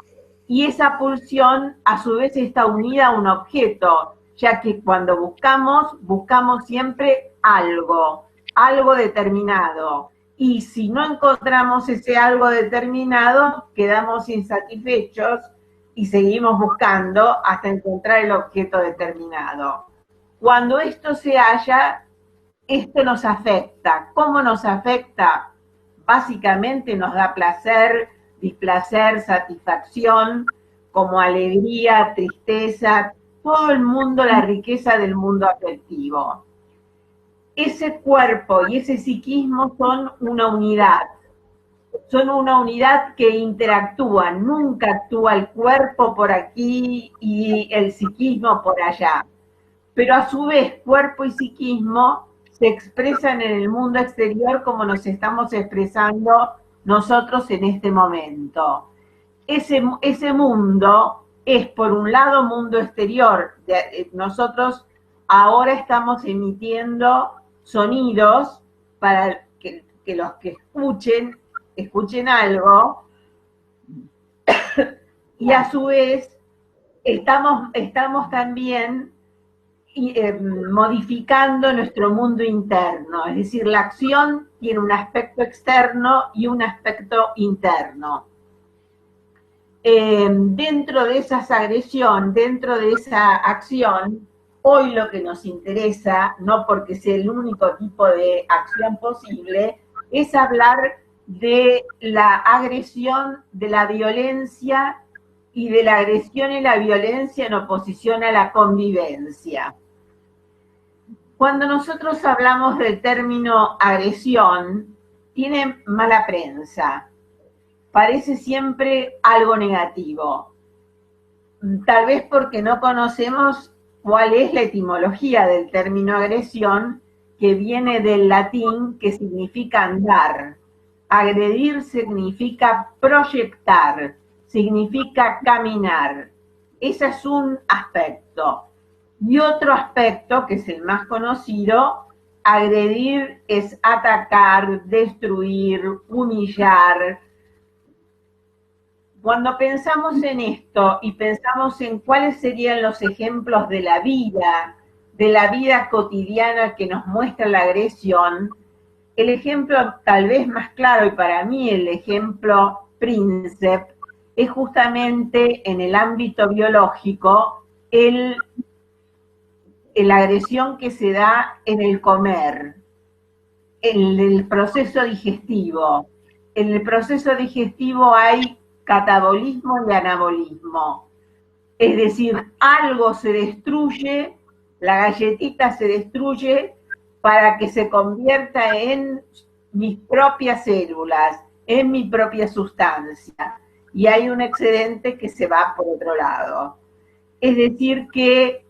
Y esa pulsión a su vez está unida a un objeto, ya que cuando buscamos siempre algo determinado. Y si no encontramos ese algo determinado, quedamos insatisfechos y seguimos buscando hasta encontrar el objeto determinado. Cuando esto se halla, esto nos afecta. ¿Cómo nos afecta? Básicamente nos da placer, displacer, satisfacción, como alegría, tristeza, todo el mundo, la riqueza del mundo afectivo. ese cuerpo y ese psiquismo son una unidad. Son una unidad que interactúan, nunca actúa el cuerpo por aquí y el psiquismo por allá. Pero a su vez, cuerpo y psiquismo se expresan en el mundo exterior como nos estamos expresando nosotros en este momento. Ese mundo es, por un lado, mundo exterior. Nosotros ahora estamos emitiendo sonidos para que los que escuchen algo, y a su vez estamos también modificando nuestro mundo interno, es decir, la acción tiene un aspecto externo y un aspecto interno. Dentro de esa agresión, dentro de esa acción, hoy lo que nos interesa, no porque sea el único tipo de acción posible, es hablar de la agresión, de la violencia y de la agresión y la violencia en oposición a la convivencia. Cuando nosotros hablamos del término agresión, tiene mala prensa. Parece siempre algo negativo. Tal vez porque no conocemos cuál es la etimología del término agresión, que viene del latín, que significa andar. Agredir significa proyectar, significa caminar. Ese es un aspecto. Y otro aspecto, que es el más conocido, agredir es atacar, destruir, humillar. Cuando pensamos en esto y pensamos en cuáles serían los ejemplos de la vida cotidiana que nos muestra la agresión, el ejemplo tal vez más claro, y para mí el ejemplo príncipe, es justamente en el ámbito biológico la agresión que se da en el comer, en el proceso digestivo. En el proceso digestivo hay catabolismo y anabolismo. Es decir, algo se destruye, la galletita se destruye para que se convierta en mis propias células, en mi propia sustancia. Y hay un excedente que se va por otro lado. Es decir que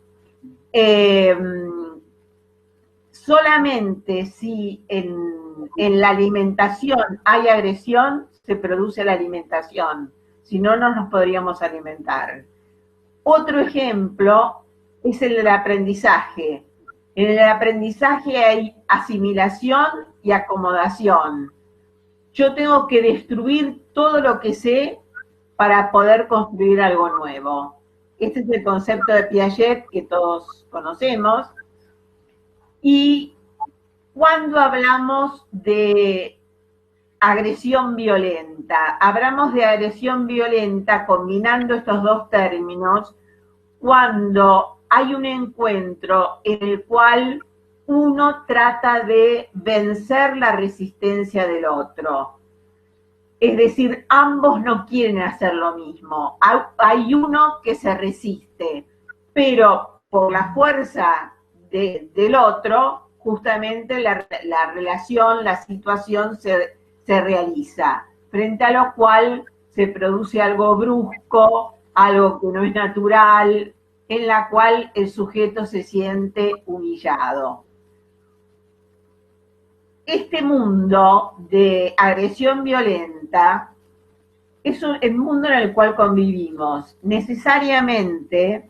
solamente si en la alimentación hay agresión, se produce la alimentación. Si no, no nos podríamos alimentar. Otro ejemplo es el del aprendizaje. En el aprendizaje hay asimilación y acomodación. Yo tengo que destruir todo lo que sé para poder construir algo nuevo. Este es el concepto de Piaget que todos conocemos. Y cuando hablamos de agresión violenta, hablamos de agresión violenta combinando estos dos términos cuando hay un encuentro en el cual uno trata de vencer la resistencia del otro. Es decir, ambos no quieren hacer lo mismo. Hay uno que se resiste, pero por la fuerza del otro, justamente la relación, la situación se realiza, frente a lo cual se produce algo brusco, algo que no es natural, en la cual el sujeto se siente humillado. Este mundo de agresión violenta es el mundo en el cual convivimos. Necesariamente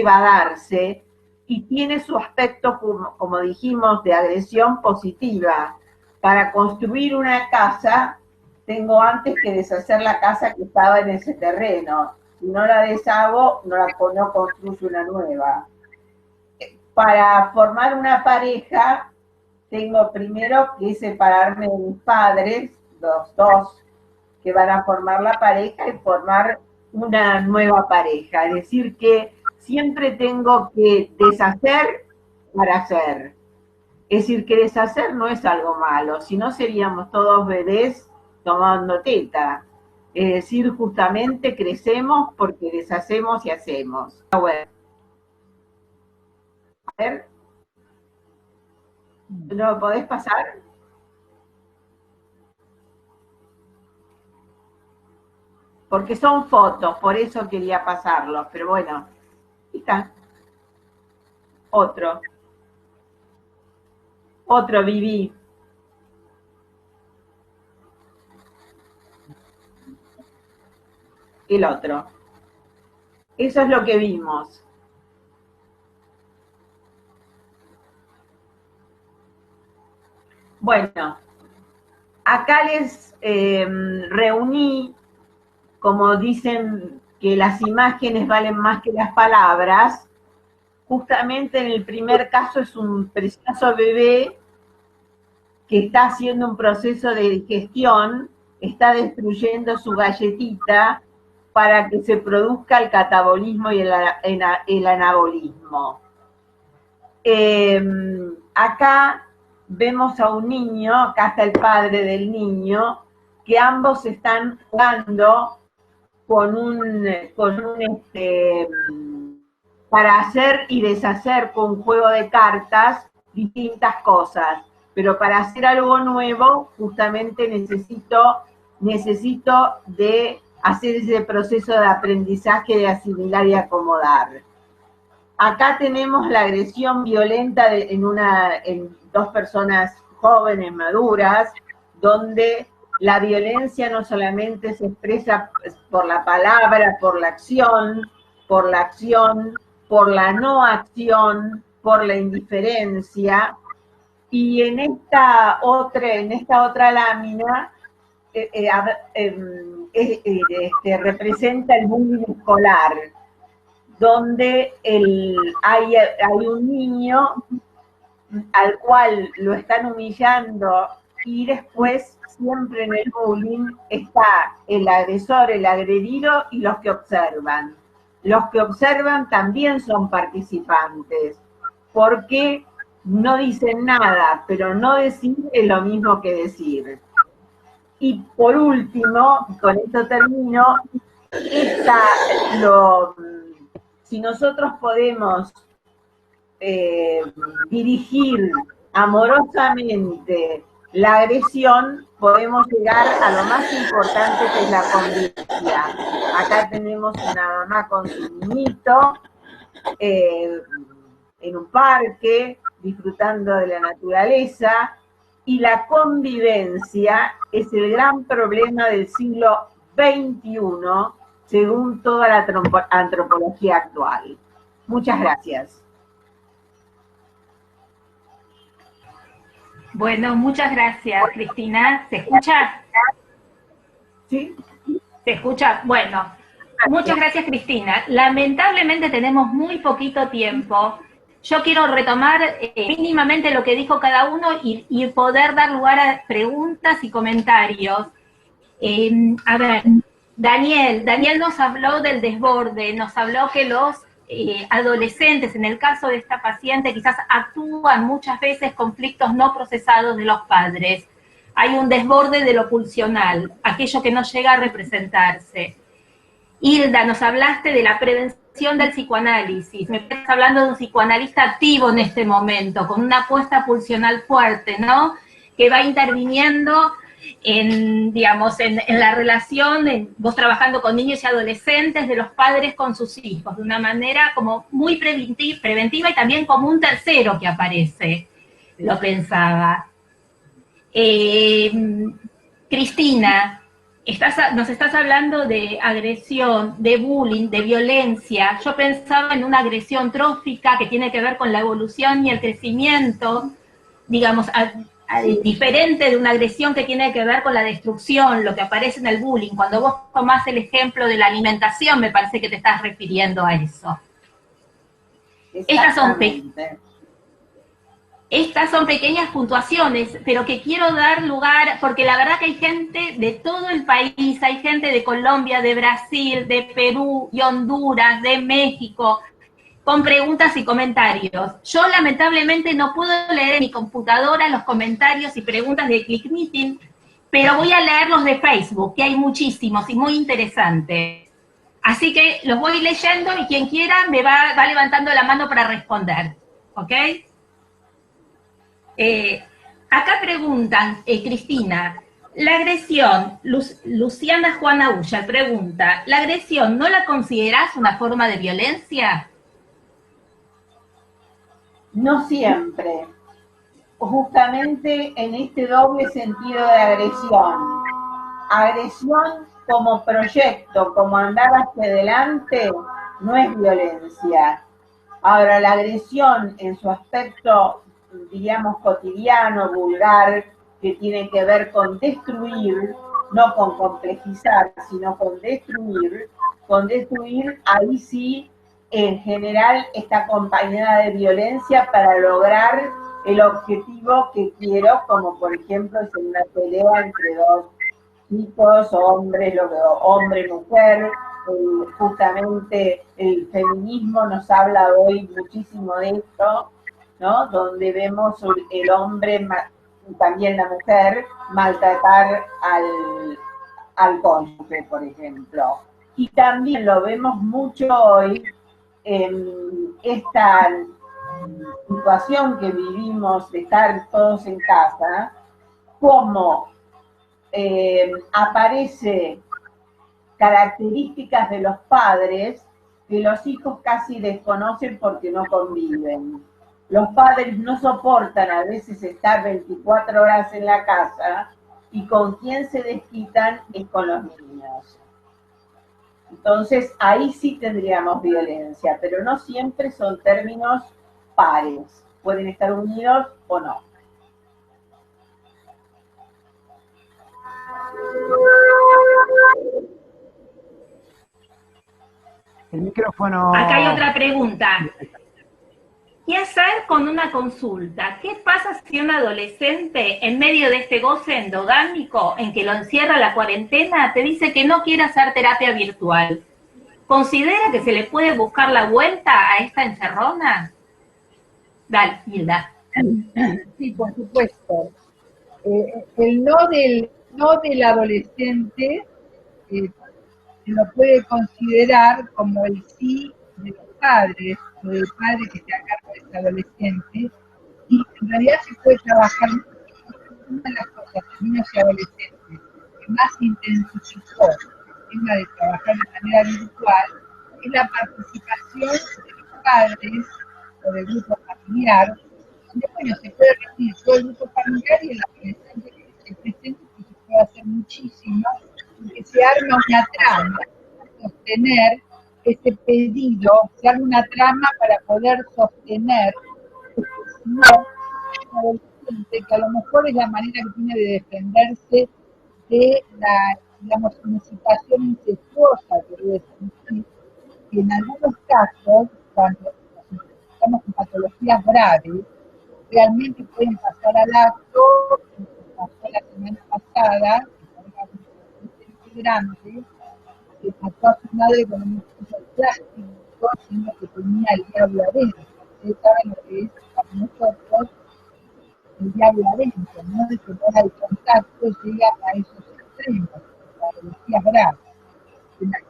va a darse y tiene su aspecto, como dijimos, de agresión positiva. Para construir una casa, tengo antes que deshacer la casa que estaba en ese terreno. Si no la deshago, no construyo una nueva. Para formar una pareja, tengo primero que separarme de mis padres, los dos que van a formar la pareja, y formar una nueva pareja. Es decir, que siempre tengo que deshacer para hacer. Es decir, que deshacer no es algo malo, si no seríamos todos bebés tomando teta. Es decir, justamente crecemos porque deshacemos y hacemos. A ver. ¿Lo podés pasar? Porque son fotos, por eso quería pasarlos, pero bueno, ahí está. Otro Viví. El otro. Eso es lo que vimos. Bueno, acá les reuní, como dicen que las imágenes valen más que las palabras. Justamente en el primer caso es un precioso bebé que está haciendo un proceso de digestión, está destruyendo su galletita para que se produzca el catabolismo y el anabolismo. Acá vemos a un niño, acá está el padre del niño, que ambos están jugando para hacer y deshacer con un juego de cartas distintas cosas. Pero para hacer algo nuevo, justamente necesito de hacer ese proceso de aprendizaje, de asimilar y acomodar. Acá tenemos la agresión violenta en dos personas jóvenes, maduras, donde la violencia no solamente se expresa por la palabra, por la acción, por la no acción, por la indiferencia. Y en esta otra lámina representa el bullying escolar, donde hay un niño al cual lo están humillando y después siempre en el bullying está el agresor, el agredido y los que observan. Los que observan también son participantes, porque no dicen nada, pero no decir es lo mismo que decir. Y por último, con esto termino, si nosotros podemos dirigir amorosamente la agresión, podemos llegar a lo más importante, que es la convivencia. Acá tenemos una mamá con su niñito en un parque, disfrutando de la naturaleza, y la convivencia es el gran problema del siglo XXI, según toda la antropología actual. Muchas gracias. Bueno, muchas gracias, Cristina. ¿Se escucha? ¿Sí? ¿Se escucha? Bueno, muchas gracias, Cristina. Lamentablemente tenemos muy poquito tiempo. Yo quiero retomar mínimamente lo que dijo cada uno y poder dar lugar a preguntas y comentarios. A ver, Daniel nos habló del desborde, nos habló que los adolescentes, en el caso de esta paciente, quizás actúan muchas veces conflictos no procesados de los padres. Hay un desborde de lo pulsional, aquello que no llega a representarse. Hilda, nos hablaste de la prevención del psicoanálisis. Me estás hablando de un psicoanalista activo en este momento, con una apuesta pulsional fuerte, ¿no? Que va interviniendo en la relación, vos trabajando con niños y adolescentes, de los padres con sus hijos, de una manera como muy preventiva y también como un tercero que aparece, lo pensaba. Cristina, nos estás hablando de agresión, de bullying, de violencia. Yo pensaba en una agresión trófica que tiene que ver con la evolución y el crecimiento, digamos, diferente de una agresión que tiene que ver con la destrucción, lo que aparece en el bullying. Cuando vos tomás el ejemplo de la alimentación, me parece que te estás refiriendo a eso. Estas son pequeñas puntuaciones, pero que quiero dar lugar, porque la verdad que hay gente de todo el país, hay gente de Colombia, de Brasil, de Perú, de Honduras, de México, con preguntas y comentarios. Yo lamentablemente no puedo leer en mi computadora los comentarios y preguntas de ClickMeeting, pero voy a leer los de Facebook, que hay muchísimos y muy interesantes. Así que los voy leyendo y quien quiera me va levantando la mano para responder, ¿ok? Eh, Acá preguntan, Cristina, la agresión, Luciana Juana Ulla pregunta, ¿la agresión no la considerás una forma de violencia? No siempre, justamente en este doble sentido de agresión. Agresión como proyecto, como andar hacia adelante, no es violencia. Ahora, la agresión en su aspecto, digamos, cotidiano, vulgar, que tiene que ver con destruir, no con complejizar, sino con destruir, ahí sí, en general, está acompañada de violencia para lograr el objetivo que quiero, como por ejemplo es en una pelea entre dos chicos, hombres, hombre, mujer. Justamente el feminismo nos habla hoy muchísimo de esto, ¿no? Donde vemos el hombre, también la mujer, maltratar al cónyuge, por ejemplo. Y también lo vemos mucho hoy en esta situación que vivimos de estar todos en casa, como aparece características de los padres que los hijos casi desconocen porque no conviven. Los padres no soportan a veces estar 24 horas en la casa y con quien se desquitan es con los niños. Entonces ahí sí tendríamos violencia, pero no siempre son términos pares. Pueden estar unidos o no. El micrófono. Acá hay otra pregunta. ¿Qué hacer con una consulta? ¿Qué pasa si un adolescente, en medio de este goce endogámico en que lo encierra la cuarentena, te dice que no quiere hacer terapia virtual? ¿Considera que se le puede buscar la vuelta a esta encerrona? Dale, Hilda. Sí, por supuesto. El no del adolescente se lo puede considerar como el sí de los padres, o del padre que está a cargo de ese adolescente, y en realidad se puede trabajar. Una de las cosas que niños y adolescentes que más intensificó el tema de trabajar de manera virtual es la participación de los padres o del grupo familiar, donde bueno, se puede reunir todo el grupo familiar y el adolescente que se presente, que se puede hacer muchísimo, y que se arma una trama para sostener ese pedido, se arma una trama para poder sostener, porque si no, que a lo mejor es la manera que tiene de defenderse de la, digamos, una situación incestuosa que debe sentir, que en algunos casos, cuando estamos con patologías graves, realmente pueden pasar al acto, como pasó la semana pasada, que grande, que mató a su madre con un cuchillo plástico, siendo que tenía el diablo adentro. Ustedes saben lo que es para nosotros el diablo adentro, ¿no? De que por el contacto llega a esos extremos, patologías graves. En las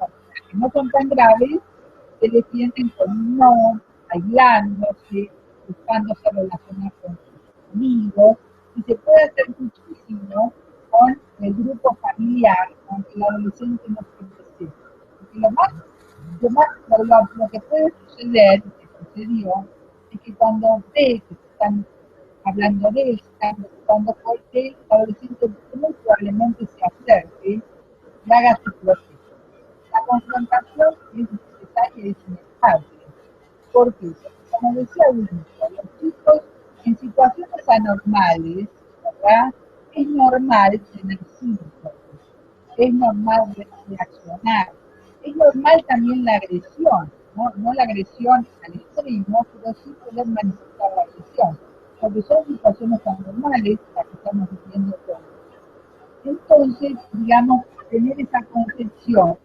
que no son tan graves, se defienden con un no, aislándose, buscándose relacionar con sus amigos, y se puede hacer muchísimo con el grupo familiar, aunque el adolescente no se presente. Porque lo que puede suceder, y que sucedió, es que cuando ve que se están hablando de él, están preocupando por él, el adolescente muy probablemente se acerque y haga su proceso. La confrontación es necesaria y es inevitable. ¿Por qué? Porque, como decía Wilson, los chicos en situaciones anormales, ¿verdad? Es normal tener síntomas, es normal reaccionar, es normal también la agresión, ¿no? No la agresión al extremo, pero sí poder manifestar la agresión, porque son situaciones anormales las que estamos viviendo todos. Entonces, digamos, tener esa concepción,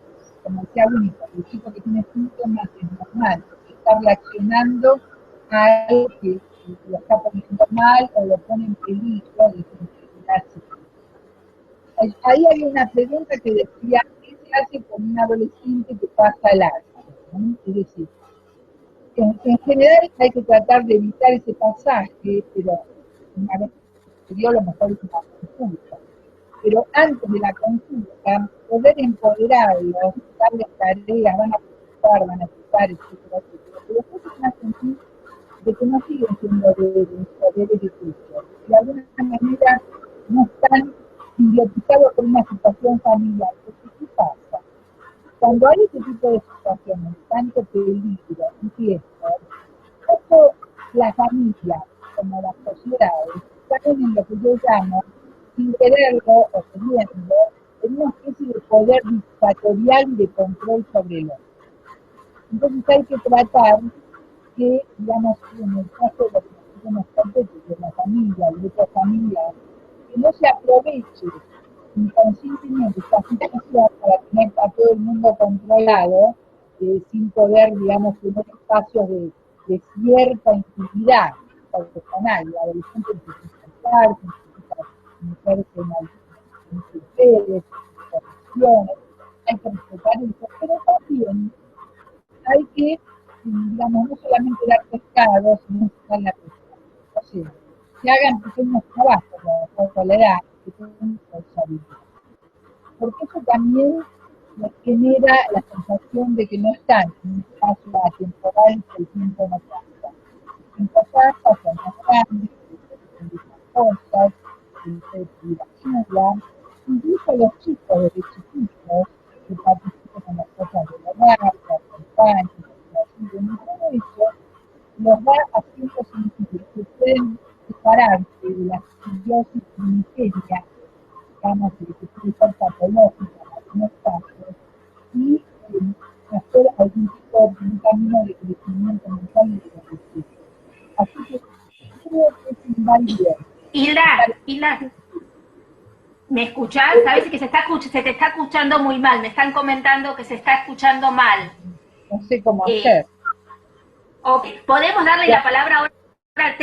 como decía única, el chico que tiene síntomas es normal, porque está reaccionando a algo que lo está poniendo mal o lo pone en peligro de su integridad psíquica. Ahí hay una pregunta que decía, ¿qué se hace con un adolescente que pasa el arco? ¿No? Es decir, en general hay que tratar de evitar ese pasaje, pero una vez que dio lo mejor de una consulta. Pero antes de la consulta, poder empoderarlos, darles tareas, van a participar, van a escuchar, etcétera, etcétera. Pero después se van a sentir de que no siguen siendo deberes de juicio. De alguna manera no están idiotizados por una situación familiar. Porque, ¿qué pasa? Cuando hay este tipo de situaciones, tanto peligro y riesgo, tanto la familia como las sociedades están en lo que yo llamo, sin quererlo o queriendo, en una especie de poder dictatorial y de control sobre el otro. Entonces hay que tratar que, digamos, en el caso de lo que nos compete, de la familia, el grupo familiar, que no se aproveche inconscientemente esta situación para tener a todo el mundo controlado, sin poder, digamos, tener espacios de cierta intimidad personal. El adolescente necesita hablar, necesita conocerse en ustedes, correcciones, hay que respetar eso, pero también hay que, digamos, no solamente dar pescado, sino dar la pesca. O sea, que hagan pequeños trabajos de acuerdo a la edad, que tengan responsabilidad. Porque eso también les genera la sensación de que no están en un espacio atemporal que el tiempo no pasa. El tiempo pasa, son más grandes, se dicen cosas, se pide ayuda, incluso los chicos desde chiquitos que participan en las cosas del hogar, que acompañan, que ayuden, y todo eso los va haciendo sentir que pueden separarse de la simbiosis primigenia, digamos, de que puede ser patológica en algunos casos, y hacer algún tipo de un camino de crecimiento mental y de respeto. Así que creo que es un mal bien. Hilda, ¿me escuchás? Sabes que se te está escuchando muy mal, me están comentando que se está escuchando mal. No sé cómo hacer. Okay. Podemos darle la palabra ahora para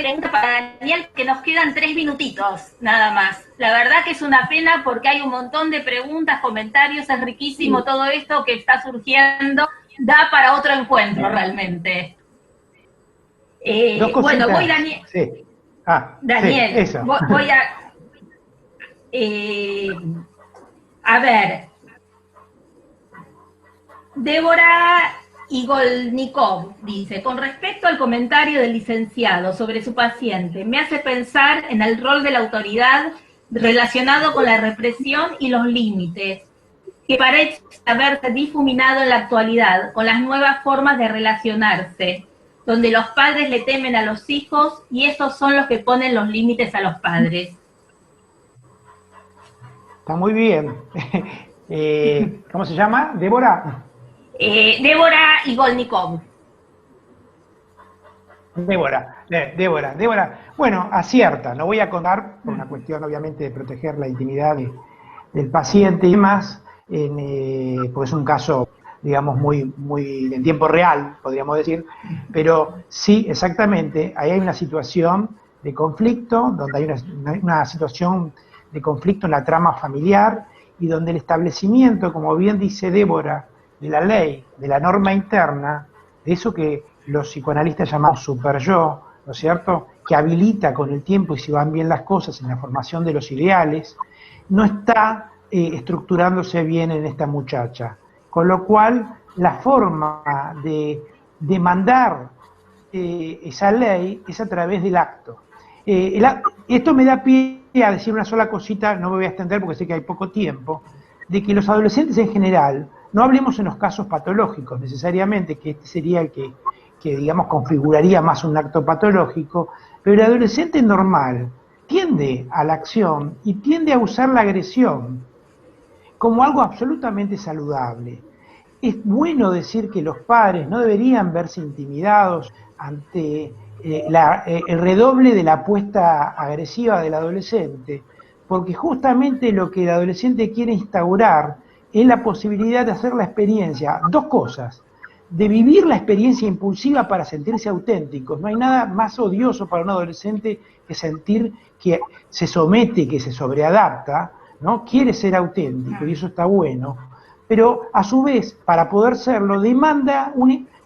Daniel, que nos quedan 3 minutitos, nada más. La verdad que es una pena porque hay un montón de preguntas, comentarios, es riquísimo todo esto que está surgiendo, da para otro encuentro realmente. Bueno, voy Daniel. Sí. Daniel, sí, eso. Voy a ver. Débora Igolnikov dice, con respecto al comentario del licenciado sobre su paciente, me hace pensar en el rol de la autoridad relacionado con la represión y los límites, que parece haberse difuminado en la actualidad con las nuevas formas de relacionarse, donde los padres le temen a los hijos y estos son los que ponen los límites a los padres. Está muy bien. ¿Cómo se llama? ¿Débora? Débora Igolnikov. Débora. Bueno, acierta. No voy a contar, por una cuestión obviamente de proteger la intimidad del paciente y demás, porque es un caso, digamos, muy en tiempo real, podríamos decir, pero sí, exactamente, ahí hay una situación de conflicto, donde hay una situación de conflicto en la trama familiar y donde el establecimiento, como bien dice Débora, de la ley, de la norma interna, de eso que los psicoanalistas llamamos superyo, ¿no es cierto?, que habilita con el tiempo y si van bien las cosas en la formación de los ideales, no está estructurándose bien en esta muchacha. Con lo cual, la forma de demandar esa ley es a través del acto. Esto me da pie a decir una sola cosita, no me voy a extender porque sé que hay poco tiempo, de que los adolescentes en general, no hablemos en los casos patológicos necesariamente, que este sería el que digamos configuraría más un acto patológico, pero el adolescente normal tiende a la acción y tiende a usar la agresión como algo absolutamente saludable. Es bueno decir que los padres no deberían verse intimidados ante el redoble de la apuesta agresiva del adolescente, porque justamente lo que el adolescente quiere instaurar es la posibilidad de hacer la experiencia, dos cosas, de vivir la experiencia impulsiva para sentirse auténticos. No hay nada más odioso para un adolescente que sentir que se somete, que se sobreadapta, ¿no? Quiere ser auténtico y eso está bueno, pero a su vez, para poder serlo, demanda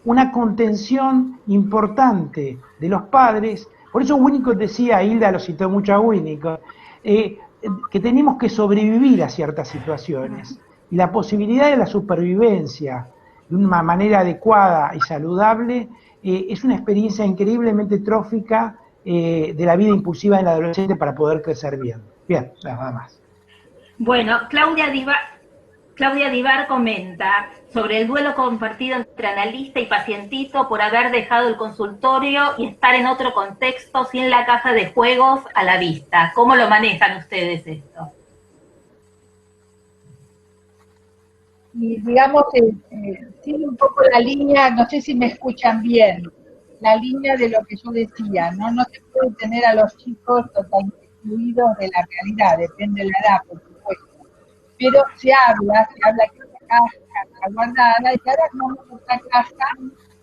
una contención importante de los padres Por eso Winnicott decía, Hilda lo citó mucho a Winnicott, que tenemos que sobrevivir a ciertas situaciones. Y la posibilidad de la supervivencia de una manera adecuada y saludable es una experiencia increíblemente trófica de la vida impulsiva en el adolescente para poder crecer bien. Bien, nada más. Bueno, Claudia Divar comenta sobre el duelo compartido entre analista y pacientito por haber dejado el consultorio y estar en otro contexto sin la caja de juegos a la vista. ¿Cómo lo manejan ustedes esto? Y digamos, sigue un poco la línea, no sé si me escuchan bien, la línea de lo que yo decía, ¿no? No se puede tener a los chicos totalmente excluidos de la realidad, depende de la edad, por supuesto. Pero se habla que esta caja está guardada y que ahora tenemos otra caja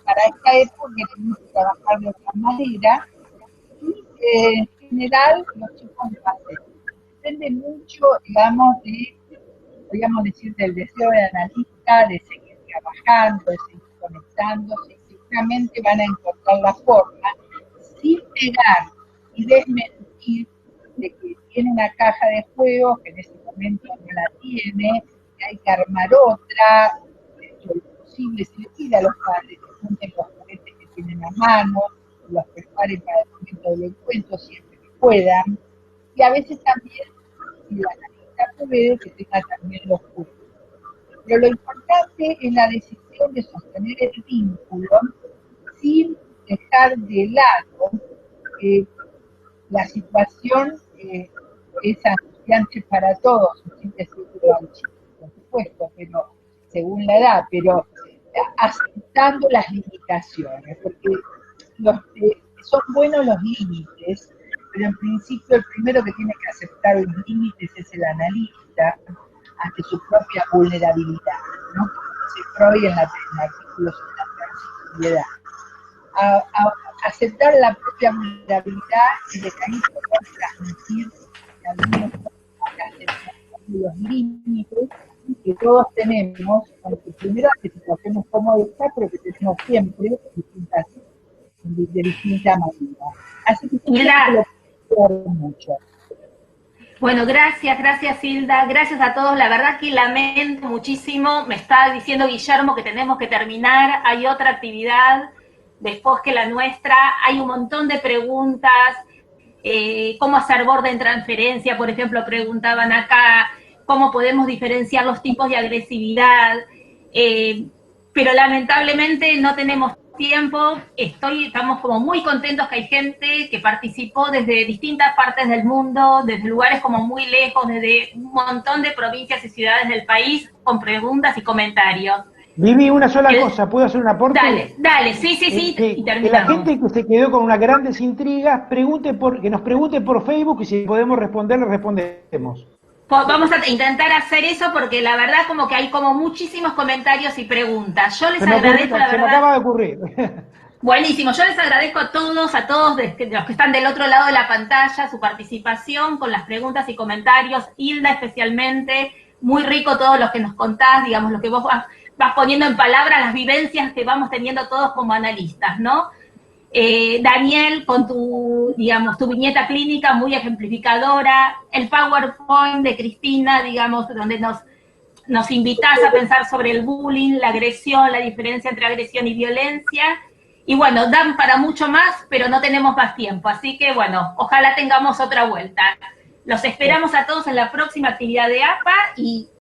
para esta época que tenemos que trabajar de otra manera. Y en general los chicos lo hacen. Depende mucho, digamos, podríamos decir, del deseo del analista de seguir trabajando, de seguir conectándose, y seguramente van a encontrar la forma, sin negar y desmentir de que tiene una caja de juegos que en ese momento no la tiene, que hay que armar otra, dentro de lo posible se le pide a los padres que junten los juguetes que tienen a mano, los preparen para el momento del encuentro siempre que puedan, y a veces también, si la analista puede, que tenga también los juguetes. Pero lo importante es la decisión de sostener el vínculo sin dejar de lado la situación es angustiante para todos, sin decirlo al chico, por supuesto, pero según la edad, pero aceptando las limitaciones, porque son buenos los límites, pero en principio el primero que tiene que aceptar los límites es el analista ante su propia vulnerabilidad, ¿no? Como dice Freud en el artículo sobre la transitoriedad. Aceptar la propia vulnerabilidad y de ahí poder transmitir algunos de los límites que todos tenemos, aunque primero hay situaciones como esta, pero que tenemos siempre de distinta manera. Así que lo puedo mucho. Bueno, gracias Hilda, gracias a todos, la verdad que lamento muchísimo, me está diciendo Guillermo que tenemos que terminar, hay otra actividad después que la nuestra, hay un montón de preguntas, cómo hacer borde en transferencia, por ejemplo, preguntaban acá, cómo podemos diferenciar los tipos de agresividad, pero lamentablemente no tenemos tiempo, estamos como muy contentos que hay gente que participó desde distintas partes del mundo, desde lugares como muy lejos, desde un montón de provincias y ciudades del país, con preguntas y comentarios. Vivi, una sola cosa, ¿puedo hacer un aporte? Dale, sí, y terminamos. Que la gente que se quedó con unas grandes intrigas, que nos pregunte por Facebook y si podemos responder, le respondemos. Vamos a intentar hacer eso porque la verdad como que hay como muchísimos comentarios y preguntas. Yo les agradezco, la verdad. Se me acaba de ocurrir. Buenísimo, yo les agradezco a todos los que están del otro lado de la pantalla, su participación con las preguntas y comentarios. Hilda especialmente, muy rico todo lo que nos contás, digamos, lo que vos vas poniendo en palabras, las vivencias que vamos teniendo todos como analistas, ¿no? Daniel, con tu viñeta clínica muy ejemplificadora, el PowerPoint de Cristina, digamos, donde nos invitás a pensar sobre el bullying, la agresión, la diferencia entre agresión y violencia, y bueno, dan para mucho más, pero no tenemos más tiempo, así que bueno, ojalá tengamos otra vuelta. Los esperamos a todos en la próxima actividad de APA y